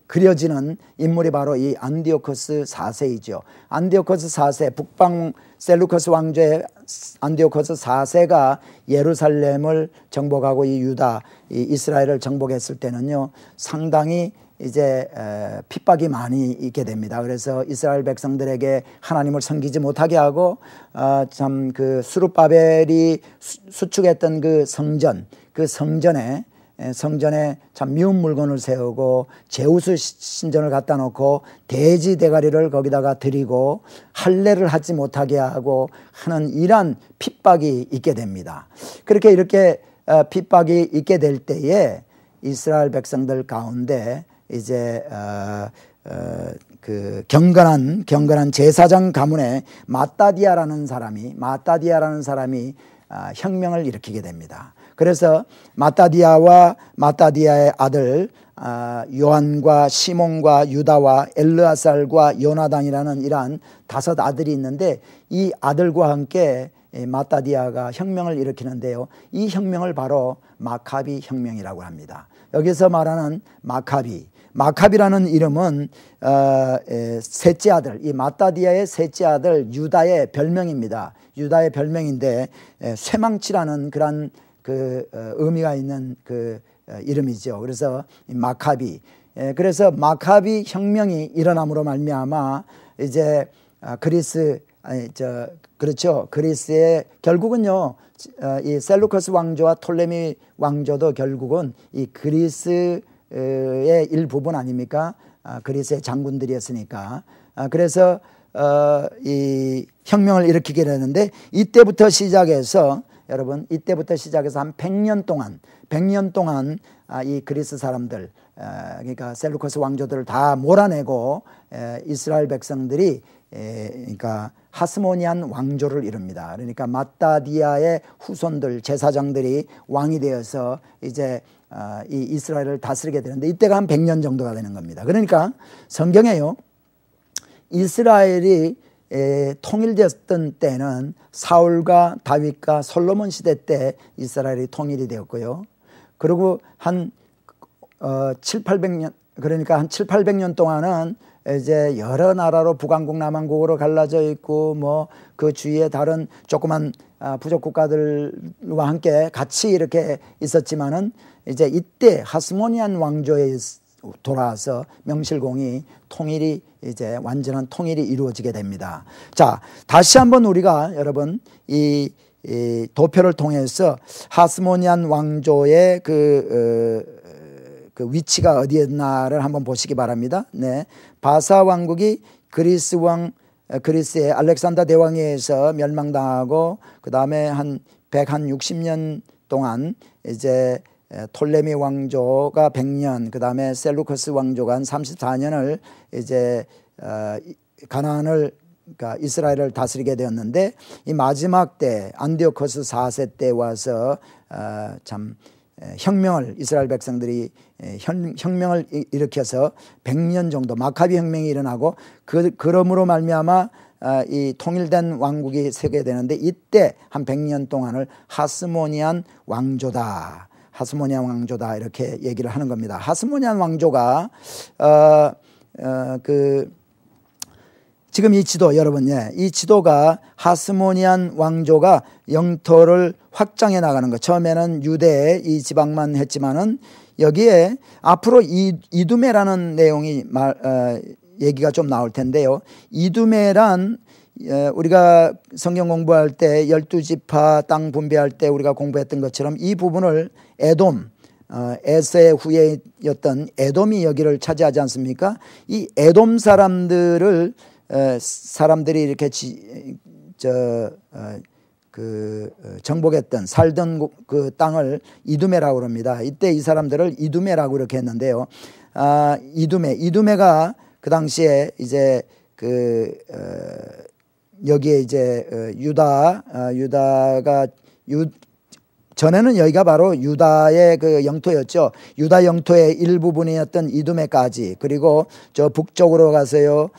A: 그려지는 인물이 바로 이 안디오코스 4세이죠. 안디오코스 4세, 북방 셀루커스 왕조의 안디오코스 4세가 예루살렘을 정복하고 이 유다, 이 이스라엘을 정복했을 때는요, 상당히 이제 핍박이 많이 있게 됩니다. 그래서 이스라엘 백성들에게 하나님을 섬기지 못하게 하고 참 그 수룹바벨이 수축했던 그 성전에 참 미운 물건을 세우고 제우스 신전을 갖다 놓고 돼지 대가리를 거기다가 드리고 할례를 하지 못하게 하고 하는 이러한 핍박이 있게 됩니다. 그렇게 이렇게 핍박이 있게 될 때에 이스라엘 백성들 가운데 이제 그 경건한 제사장 가문의 마따디아라는 사람이 혁명을 일으키게 됩니다. 그래서 마따디아의 아들 요한과 시몬과 유다와 엘르아살과 요나단이라는 이러한 5 아들이 있는데 이 아들과 함께 마따디아가 혁명을 일으키는데요. 이 혁명을 바로 마카비 혁명이라고 합니다. 여기서 말하는 마카비라는 이름은 셋째 아들, 이 마따디아의 셋째 아들 유다의 별명입니다. 유다의 별명인데 쇠망치라는 그런 그 의미가 있는 그 이름이죠. 그래서 마카비. 그래서 마카비 혁명이 일어남으로 말미암아 이제 그리스의 결국은요, 이 셀루커스 왕조와 톨레미 왕조도 결국은 이 그리스의 일부분 아닙니까? 그리스의 장군들이었으니까. 그래서 이 혁명을 일으키게 되는데 이때부터 시작해서 한 100년 동안 이 그리스 사람들, 그러니까 셀루커스 왕조들을 다 몰아내고 이스라엘 백성들이 그러니까 하스모니안 왕조를 이룹니다. 그러니까 마따디아의 후손들, 제사장들이 왕이 되어서 이제 이 이스라엘을 다스리게 되는데 이때가 한 100년 정도가 되는 겁니다. 그러니까 성경에요, 이스라엘이 통일되었던 때는 사울과 다윗과 솔로몬 시대 때 이스라엘이 통일이 되었고요. 그리고 한 700~800년, 그러니까 한 700~800년 동안은 이제 여러 나라로 북왕국 남왕국으로 갈라져 있고 뭐 그 주위에 다른 조그만 부족 국가들과 함께 같이 이렇게 있었지만은 이제 이때 하스모니안 왕조에 돌아와서 명실공히 통일이 이제 완전한 통일이 이루어지게 됩니다. 자, 다시 한번 우리가 여러분 이 도표를 통해서 하스모니안 왕조의 그 위치가 어디였나를 한번 보시기 바랍니다. 네, 바사 왕국이 그리스의 알렉산더 대왕에 의해서 멸망당하고 그 다음에 한 160년 동안 이제 톨레미 왕조가 100년, 그 다음에 셀루커스 왕조가 한 34년을 이제 가나안을, 그러니까 이스라엘을 다스리게 되었는데 이 마지막 때 안디오코스 4세 때 와서 참 혁명을, 이스라엘 백성들이 혁명을 일으켜서 100년 정도 마카비 혁명이 일어나고 그러므로 말미암아 이 통일된 왕국이 세게 되는데 이때 한 100년 동안을 하스모니안 왕조다 이렇게 얘기를 하는 겁니다. 하스모니안 왕조가 지금 이 지도 여러분, 이 지도가 하스모니안 왕조가 영토를 확장해 나가는 것. 처음에는 유대의 이 지방만 했지만은 여기에 앞으로 이두메라는 내용이 얘기가 좀 나올 텐데요. 이두메란 우리가 성경 공부할 때 12지파 땅 분배할 때 우리가 공부했던 것처럼 이 부분을 에돔, 에서의 후예였던 에돔이 여기를 차지하지 않습니까? 이 에돔 사람들이 이렇게 정복했던 살던 그 땅을 이두메라고 합니다. 이때 이 사람들을 이두메라고 이렇게 했는데요. 이두메가 그 당시에 이제 여기에 이제 유다가 전에는 여기가 바로 유다의 그 영토였죠. 유다 영토의 일부분이었던 이두메까지, 그리고 저 북쪽으로 가서요,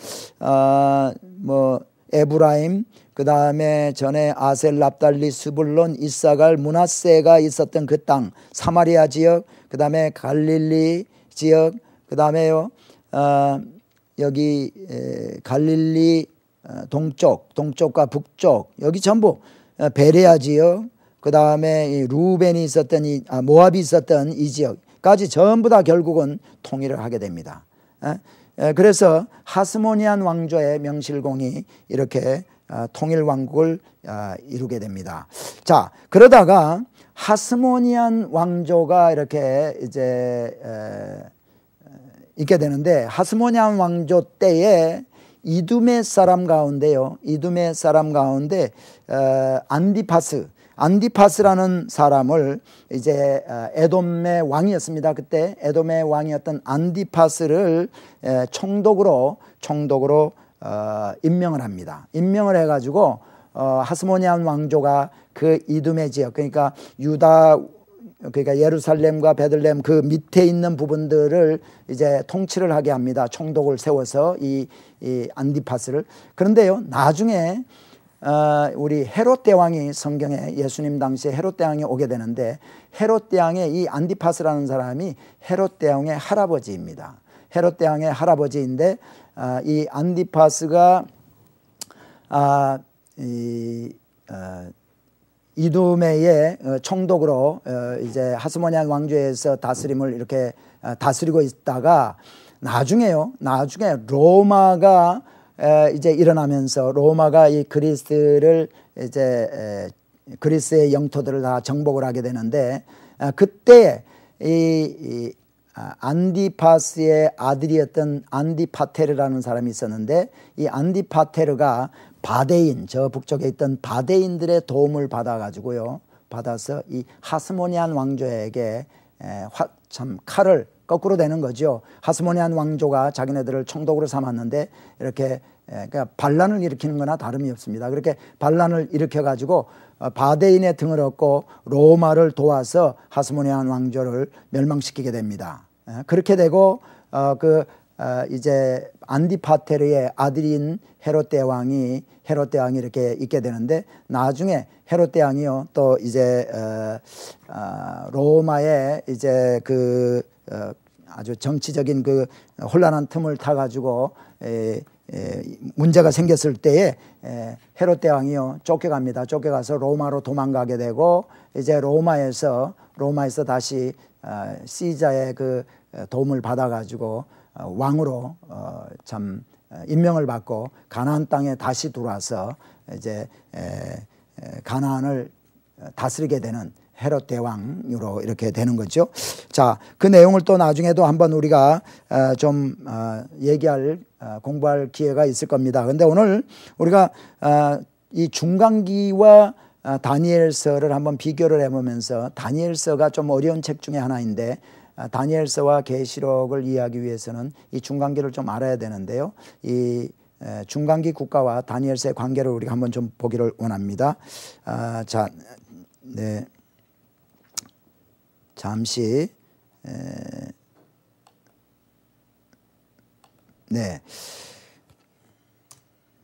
A: 에브라임, 그 다음에 전에 아셀, 납달리, 스불론, 이사갈, 므낫세가 있었던 그 땅, 사마리아 지역, 그 다음에 갈릴리 지역, 그 다음에요, 여기 갈릴리 동쪽과 북쪽, 여기 전부 베레아 지역, 그 다음에 루벤이 있었던 모압이 있었던 이 지역까지 전부 다 결국은 통일을 하게 됩니다. 그래서 하스모니안 왕조의 명실공히 이렇게 통일 왕국을 이루게 됩니다. 자, 그러다가 하스모니안 왕조가 이렇게 이제 있게 되는데, 하스모니안 왕조 때에 이두메 사람 가운데요, 이두메 사람 가운데 안디파스라는 사람을 이제 에돔의 왕이었습니다. 그때 에돔의 왕이었던 안디파스를 총독으로 임명을 합니다. 임명을 해가지고 하스모니안 왕조가 그 이두메 지역, 그러니까 그러니까 예루살렘과 베들레헴 그 밑에 있는 부분들을 이제 통치를 하게 합니다. 총독을 세워서 이 안디파스를. 그런데요, 나중에 우리 헤롯 대왕이 성경에 예수님 당시에 헤롯 대왕이 오게 되는데, 헤롯 대왕의 이 안디파스라는 사람이 헤롯 대왕의 할아버지입니다. 헤롯 대왕의 할아버지인데, 이 안디파스가 이두메의 총독으로 이제 하스모니안 왕조에서 다스림을 이렇게 다스리고 있다가 나중에 로마가 이제 일어나면서 로마가 이 그리스의 영토들을 다 정복을 하게 되는데, 그때 이 안디파스의 아들이었던 안디파테르라는 사람이 있었는데, 이 안디파테르가 바데인, 저 북쪽에 있던 바데인들의 도움을 받아서 이 하스모니안 왕조에게 참 칼을 거꾸로 대는 거죠. 하스모니안 왕조가 자기네들을 총독으로 삼았는데 이렇게 그러니까 반란을 일으키는 거나 다름이 없습니다. 그렇게 반란을 일으켜 가지고 바데인의 등을 얻고 로마를 도와서 하스모니안 왕조를 멸망시키게 됩니다. 그렇게 되고 이제 안디파테르의 아들인 헤롯 대왕이 이렇게 있게 되는데, 나중에 헤롯 대왕이요 또 이제 로마의 이제 아주 정치적인 혼란한 틈을 타 가지고 문제가 생겼을 때에 헤롯 대왕이요 쫓겨갑니다. 쫓겨가서 로마로 도망가게 되고, 이제 로마에서 다시 시자의 도움을 받아 가지고 왕으로 참 임명을 받고 가나안 땅에 다시 들어와서 이제 가나안을 다스리게 되는 헤롯 대왕으로 이렇게 되는 거죠. 자, 그 내용을 또 나중에도 한번 우리가 좀 공부할 기회가 있을 겁니다. 그런데 오늘 우리가 이 중간기와 다니엘서를 한번 비교를 해보면서, 다니엘서가 좀 어려운 책 중에 하나인데, 다니엘서와 계시록을 이해하기 위해서는 이 중간기를 좀 알아야 되는데요. 이 중간기 국가와 다니엘서의 관계를 우리가 한번 좀 보기를 원합니다. 자, 네, 잠시 네,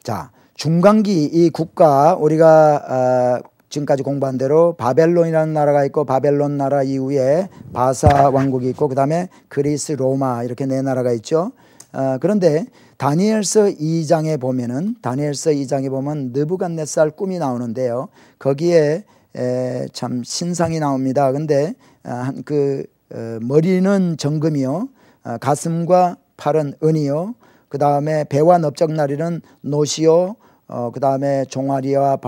A: 자, 중간기 이 국가, 우리가 지금까지 공부한 대로 바벨론이라는 나라가 있고, 바벨론 나라 이후에 바사 왕국이 있고, 그 다음에 그리스, 로마, 이렇게 네 나라가 있죠. 그런데 다니엘서 2장에 보면 느부갓네살 꿈이 나오는데요. 거기에 참 신상이 나옵니다. 근데 머리는 정금이요, 가슴과 팔은 은이요, 그 다음에 배와 넓적다리는 노시요, 그 다음에 종아리와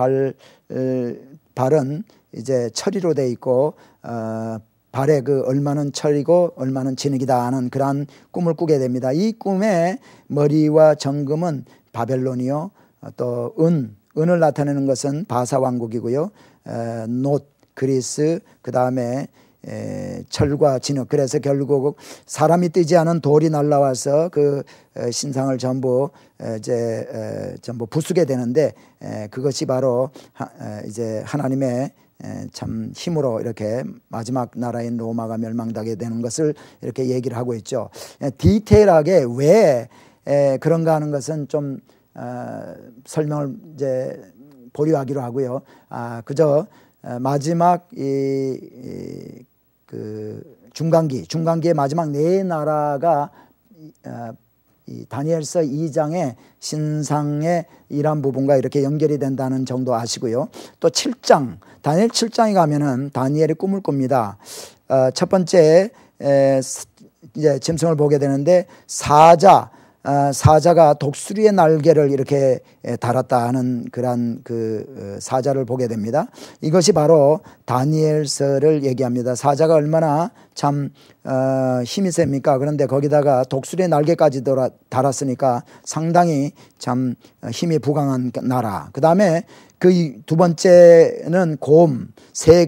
A: 발은 이제 철이로 돼 있고, 발에 그 얼마는 철이고 얼마는 진흙이다 하는 그러한 꿈을 꾸게 됩니다. 이 꿈의 머리와 정금은 바벨론이요, 또 은을 나타내는 것은 바사 왕국이고요, 놋 그리스, 그 다음에 철과 진흙. 그래서 결국 사람이 뜨지 않은 돌이 날라와서 그 신상을 전부 부수게 되는데, 그것이 바로 이제 하나님의 참 힘으로 이렇게 마지막 나라인 로마가 멸망하게 되는 것을 이렇게 얘기를 하고 있죠. 디테일하게 왜 그런가 하는 것은 좀 설명을 이제 보류하기로 하고요. 그저 마지막 그 중간기의 마지막 네 나라가 이 다니엘서 2장의 신상의 일한 부분과 이렇게 연결이 된다는 정도 아시고요. 또 7장, 다니엘 7장에 가면은 다니엘이 꿈을 꿉니다. 첫 번째 이제 짐승을 보게 되는데, 사자가 독수리의 날개를 이렇게 달았다 하는 그런 그 사자를 보게 됩니다. 이것이 바로 다니엘서를 얘기합니다. 사자가 얼마나 참 힘이 셉니까? 그런데 거기다가 독수리의 날개까지 달았으니까 상당히 참 힘이 부강한 나라. 그 다음에 그 두 번째는 곰,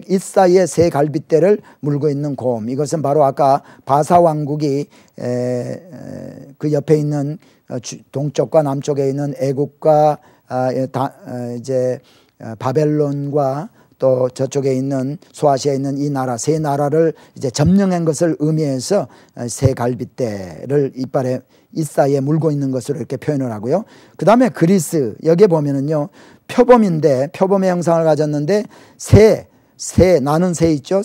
A: 잇 사이에 새 갈빗대를 물고 있는 곰. 이것은 바로 아까 바사 왕국이 그 옆에 있는 동쪽과 남쪽에 있는 애국과 이제 바벨론과 또 저쪽에 있는 소아시아에 있는 이 나라 세 나라를 이제 점령한 것을 의미해서 새 갈빗대를 이빨에 잇 사이에 물고 있는 것으로 이렇게 표현을 하고요. 그 다음에 그리스, 여기에 보면은요, 표범인데 표범의 형상을 가졌는데 나는 새 있죠.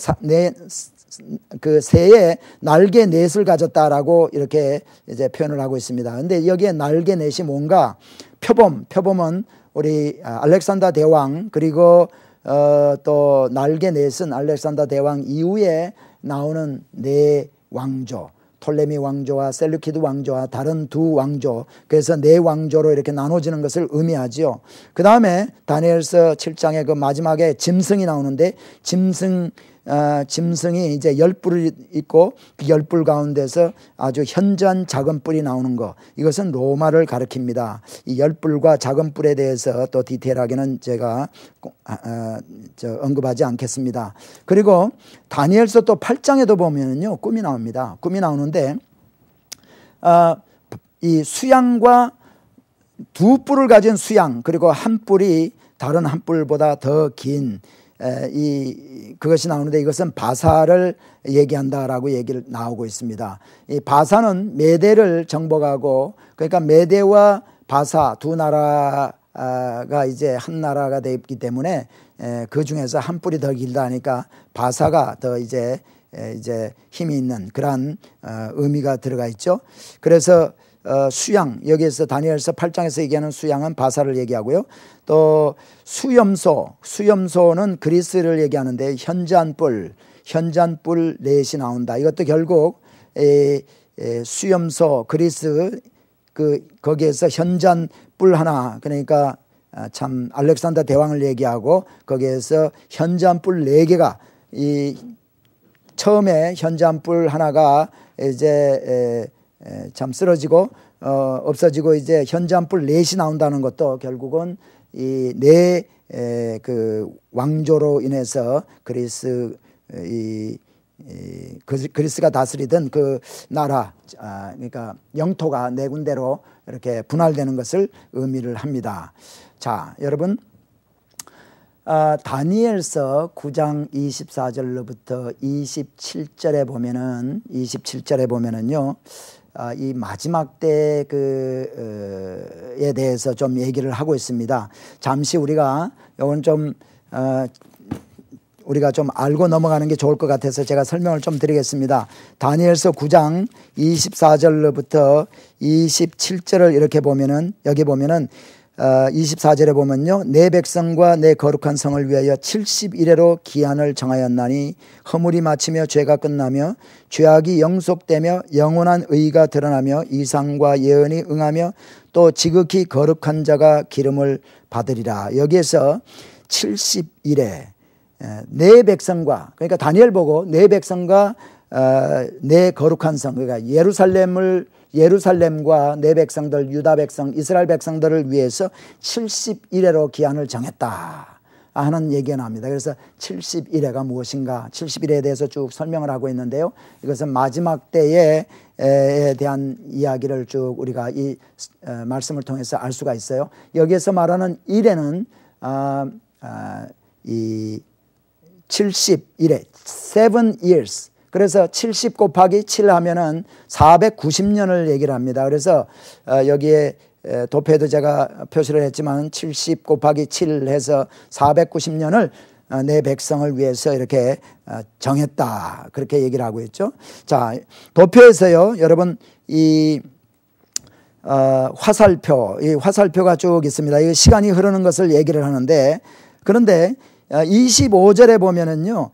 A: 그 새의 날개 넷을 가졌다라고 이렇게 이제 표현을 하고 있습니다. 근데 여기에 날개 넷이 뭔가, 표범은 우리 알렉산더 대왕, 그리고 또 날개 넷은 알렉산더 대왕 이후에 나오는 네 왕조, 톨레미 왕조와 셀루키드 왕조와 다른 두 왕조, 그래서 네 왕조로 이렇게 나눠지는 것을 의미하지요. 그 다음에 다니엘서 7장의 그 마지막에 짐승이 나오는데, 짐승이 이제 10뿔이 있고 그 10뿔 가운데서 아주 현저한 작은 뿔이 나오는 거, 이것은 로마를 가리킵니다. 이 10뿔과 작은 뿔에 대해서 또 디테일하게는 제가 언급하지 않겠습니다. 그리고 다니엘서 또 8장에도 보면은요, 꿈이 나옵니다. 꿈이 나오는데 이 수양과 두 뿔을 가진 수양, 그리고 한 뿔이 다른 한 뿔보다 더 긴 그것이 나오는데, 이것은 바사를 얘기한다라고 얘기를 나오고 있습니다. 이 바사는 메대를 정복하고, 그러니까 메대와 바사 두 나라가 이제 한 나라가 되기 때문에 그 중에서 한 뿔이 더 길다 하니까 바사가 더 이제 힘이 있는 그러한 의미가 들어가 있죠. 그래서 수양, 여기에서 다니엘서 8장에서 얘기하는 수양은 바사를 얘기하고요. 또 수염소는 그리스를 얘기하는데, 현저한 뿔 넷이 나온다. 이것도 결국 수염소 그리스, 거기에서 현저한 뿔 하나, 그러니까 참 알렉산더 대왕을 얘기하고, 거기에서 현저한 뿔 4개가, 이 처음에 현저한 뿔 하나가 이제 참 쓰러지고 없어지고 이제 현저한 뿔 넷이 나온다는 것도 결국은 이 네 그 왕조로 인해서 그리스가 다스리던 그 나라, 그러니까 영토가 네 군데로 이렇게 분할되는 것을 의미를 합니다. 자, 여러분, 다니엘서 9장 24절로부터 27절에 보면은요, 이 마지막 때에 대해서 좀 얘기를 하고 있습니다. 잠시 우리가 이건 좀 우리가 좀 알고 넘어가는 게 좋을 것 같아서 제가 설명을 좀 드리겠습니다. 다니엘서 9장 24절로부터 27절을 이렇게 보면은, 여기 보면은 24절에 보면요, 내 백성과 내 거룩한 성을 위하여 70일에로 기한을 정하였나니 허물이 마치며 죄가 끝나며 죄악이 영속되며 영원한 의가 드러나며 이상과 예언이 응하며 또 지극히 거룩한 자가 기름을 받으리라. 여기에서 70일에 내 백성과, 그러니까 다니엘 보고 내 백성과 내 거룩한 성, 그러니까 예루살렘과 내 백성들, 유다 백성, 이스라엘 백성들을 위해서 70일에로 기한을 정했다 하는 얘기가 나옵니다. 그래서 70일에가 무엇인가, 70일에 대해서 쭉 설명을 하고 있는데요, 이것은 마지막 때에 대한 이야기를 쭉 우리가 이 말씀을 통해서 알 수가 있어요. 여기에서 말하는 일에는 이 70일에 7 years, 그래서 70 곱하기 7 하면은 490년을 얘기를 합니다. 그래서 여기에 도표에도 제가 표시를 했지만 70 곱하기 7 해서 490년을 내 백성을 위해서 이렇게 정했다, 그렇게 얘기를 하고 있죠. 자, 도표에서요, 여러분 이 화살표, 이 화살표가 쭉 있습니다. 이 시간이 흐르는 것을 얘기를 하는데, 그런데 25절에 보면은요,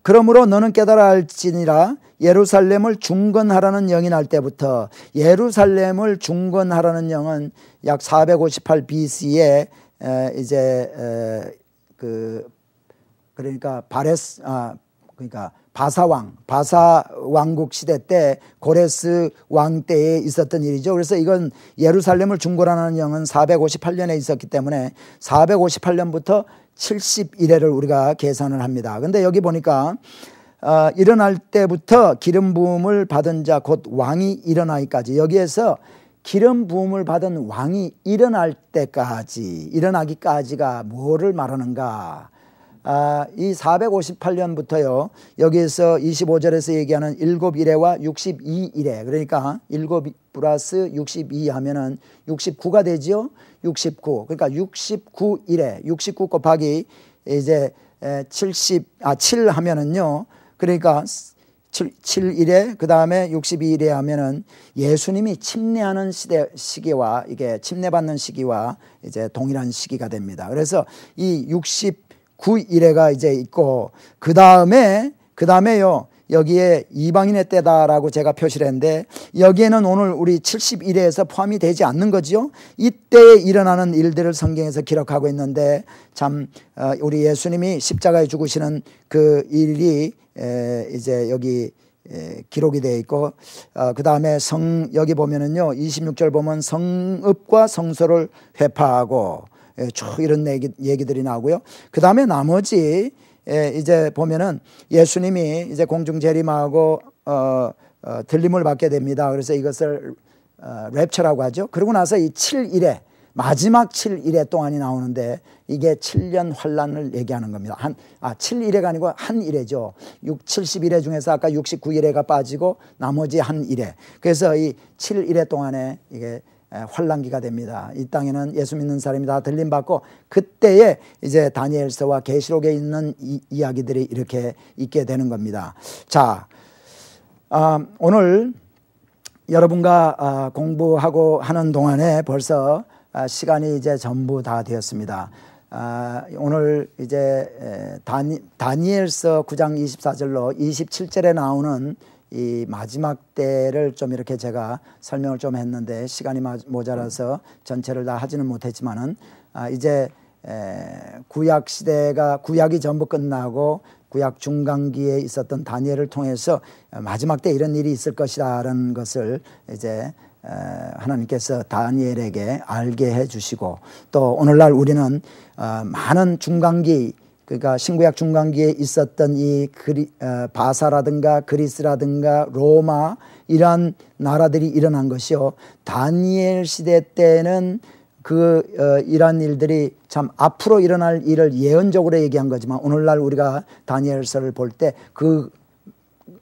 A: 그러므로 너는 깨달아 알지니라 예루살렘을 중건하라는 영이 날 때부터, 예루살렘을 중건하라는 영은 약 458 BC에 그러니까 그러니까 바사 왕국 시대 때 고레스 왕 때에 있었던 일이죠. 그래서 이건 예루살렘을 중건하는 영은 458년에 있었기 때문에 458년부터 70일에를 우리가 계산을 합니다. 그런데 여기 보니까 일어날 때부터 기름 부음을 받은 자 곧 왕이 일어나기까지, 여기에서 기름 부음을 받은 왕이 일어날 때까지, 일어나기까지가 뭐를 말하는가? 이 458년부터요, 여기에서 25절에서 얘기하는 7일에와 62일에, 그러니까 7 플러스 62 하면은 69가 되지요. 69. 그러니까 69일에 69 곱하기 이제 7 하면은요, 그러니까 7일에 그 다음에 62일에 하면은 예수님이 침례하는 시기와 이게 침례받는 시기와 이제 동일한 시기가 됩니다. 그래서 이 69일에가 이제 있고, 그 다음에요, 여기에 이방인의 때다라고 제가 표시를 했는데, 여기에는 오늘 우리 70일에서 포함이 되지 않는 거죠. 이때에 일어나는 일들을 성경에서 기록하고 있는데, 참 우리 예수님이 십자가에 죽으시는 그 일이 이제 여기 기록이 되어 있고, 그 다음에 여기 보면은요, 26절 보면 성읍과 성소를 회파하고 쭉 이런 얘기들이 나오고요. 그 다음에 나머지 이제 보면은 예수님이 이제 공중 재림하고 들림을 받게 됩니다. 그래서 이것을 랩처라고 하죠. 그러고 나서 이 7일에, 마지막 7일에 동안이 나오는데, 이게 7년 환란을 얘기하는 겁니다. 7일에가 아니고 한 일에죠. 70일에 중에서 아까 69일에가 빠지고 나머지 한 일에, 그래서 이 7일에 동안에 이게 환란기가 됩니다. 이 땅에는 예수 믿는 사람이 다 들림 받고, 그때에 이제 다니엘서와 계시록에 있는 이야기들이 이렇게 있게 되는 겁니다. 자, 오늘 여러분과 공부하고 하는 동안에 벌써 시간이 이제 전부 다 되었습니다. 오늘 이제 다니엘서 9장 24절로 27절에 나오는 이 마지막 때를 좀 이렇게 제가 설명을 좀 했는데, 시간이 모자라서 전체를 다 하지는 못했지만은, 이제 구약 시대가, 구약이 전부 끝나고 구약 중간기에 있었던 다니엘을 통해서 마지막 때 이런 일이 있을 것이라는 것을 이제 하나님께서 다니엘에게 알게 해주시고, 또 오늘날 우리는 많은 중간기, 그러니까 신구약 중간기에 있었던 이 바사라든가 그리스라든가 로마, 이러한 나라들이 일어난 것이요, 다니엘 시대 때는 이러한 일들이 참 앞으로 일어날 일을 예언적으로 얘기한 거지만, 오늘날 우리가 다니엘서를 볼 때 그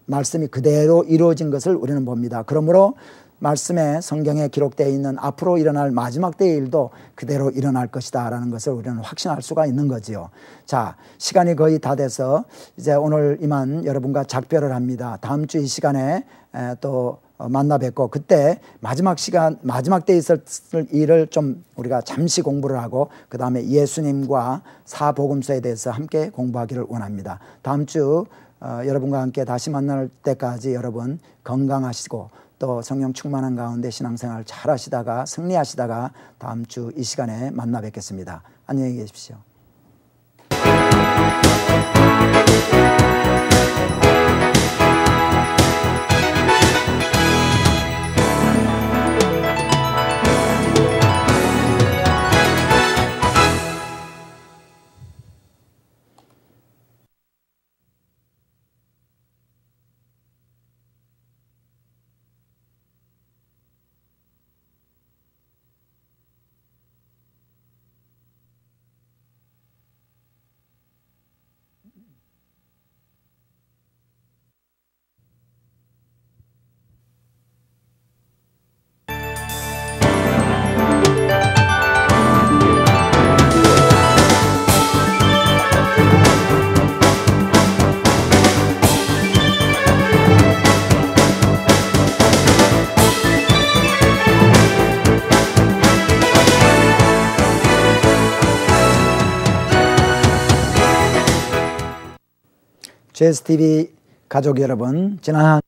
A: 말씀이 그대로 이루어진 것을 우리는 봅니다. 그러므로 말씀에, 성경에 기록되어 있는 앞으로 일어날 마지막 때의 일도 그대로 일어날 것이다 라는 것을 우리는 확신할 수가 있는 거지요. 자, 시간이 거의 다 돼서 이제 오늘 이만 여러분과 작별을 합니다. 다음 주 이 시간에 또 만나 뵙고, 그때 마지막 시간, 마지막 때에 있을 일을 좀 우리가 잠시 공부를 하고 그 다음에 예수님과 사복음서에 대해서 함께 공부하기를 원합니다. 다음 주 여러분과 함께 다시 만날 때까지 여러분 건강하시고 또 성령 충만한 가운데 신앙생활 잘 하시다가 승리하시다가 다음 주 이 시간에 만나 뵙겠습니다. 안녕히 계십시오. GSTV 가족 여러분, 지난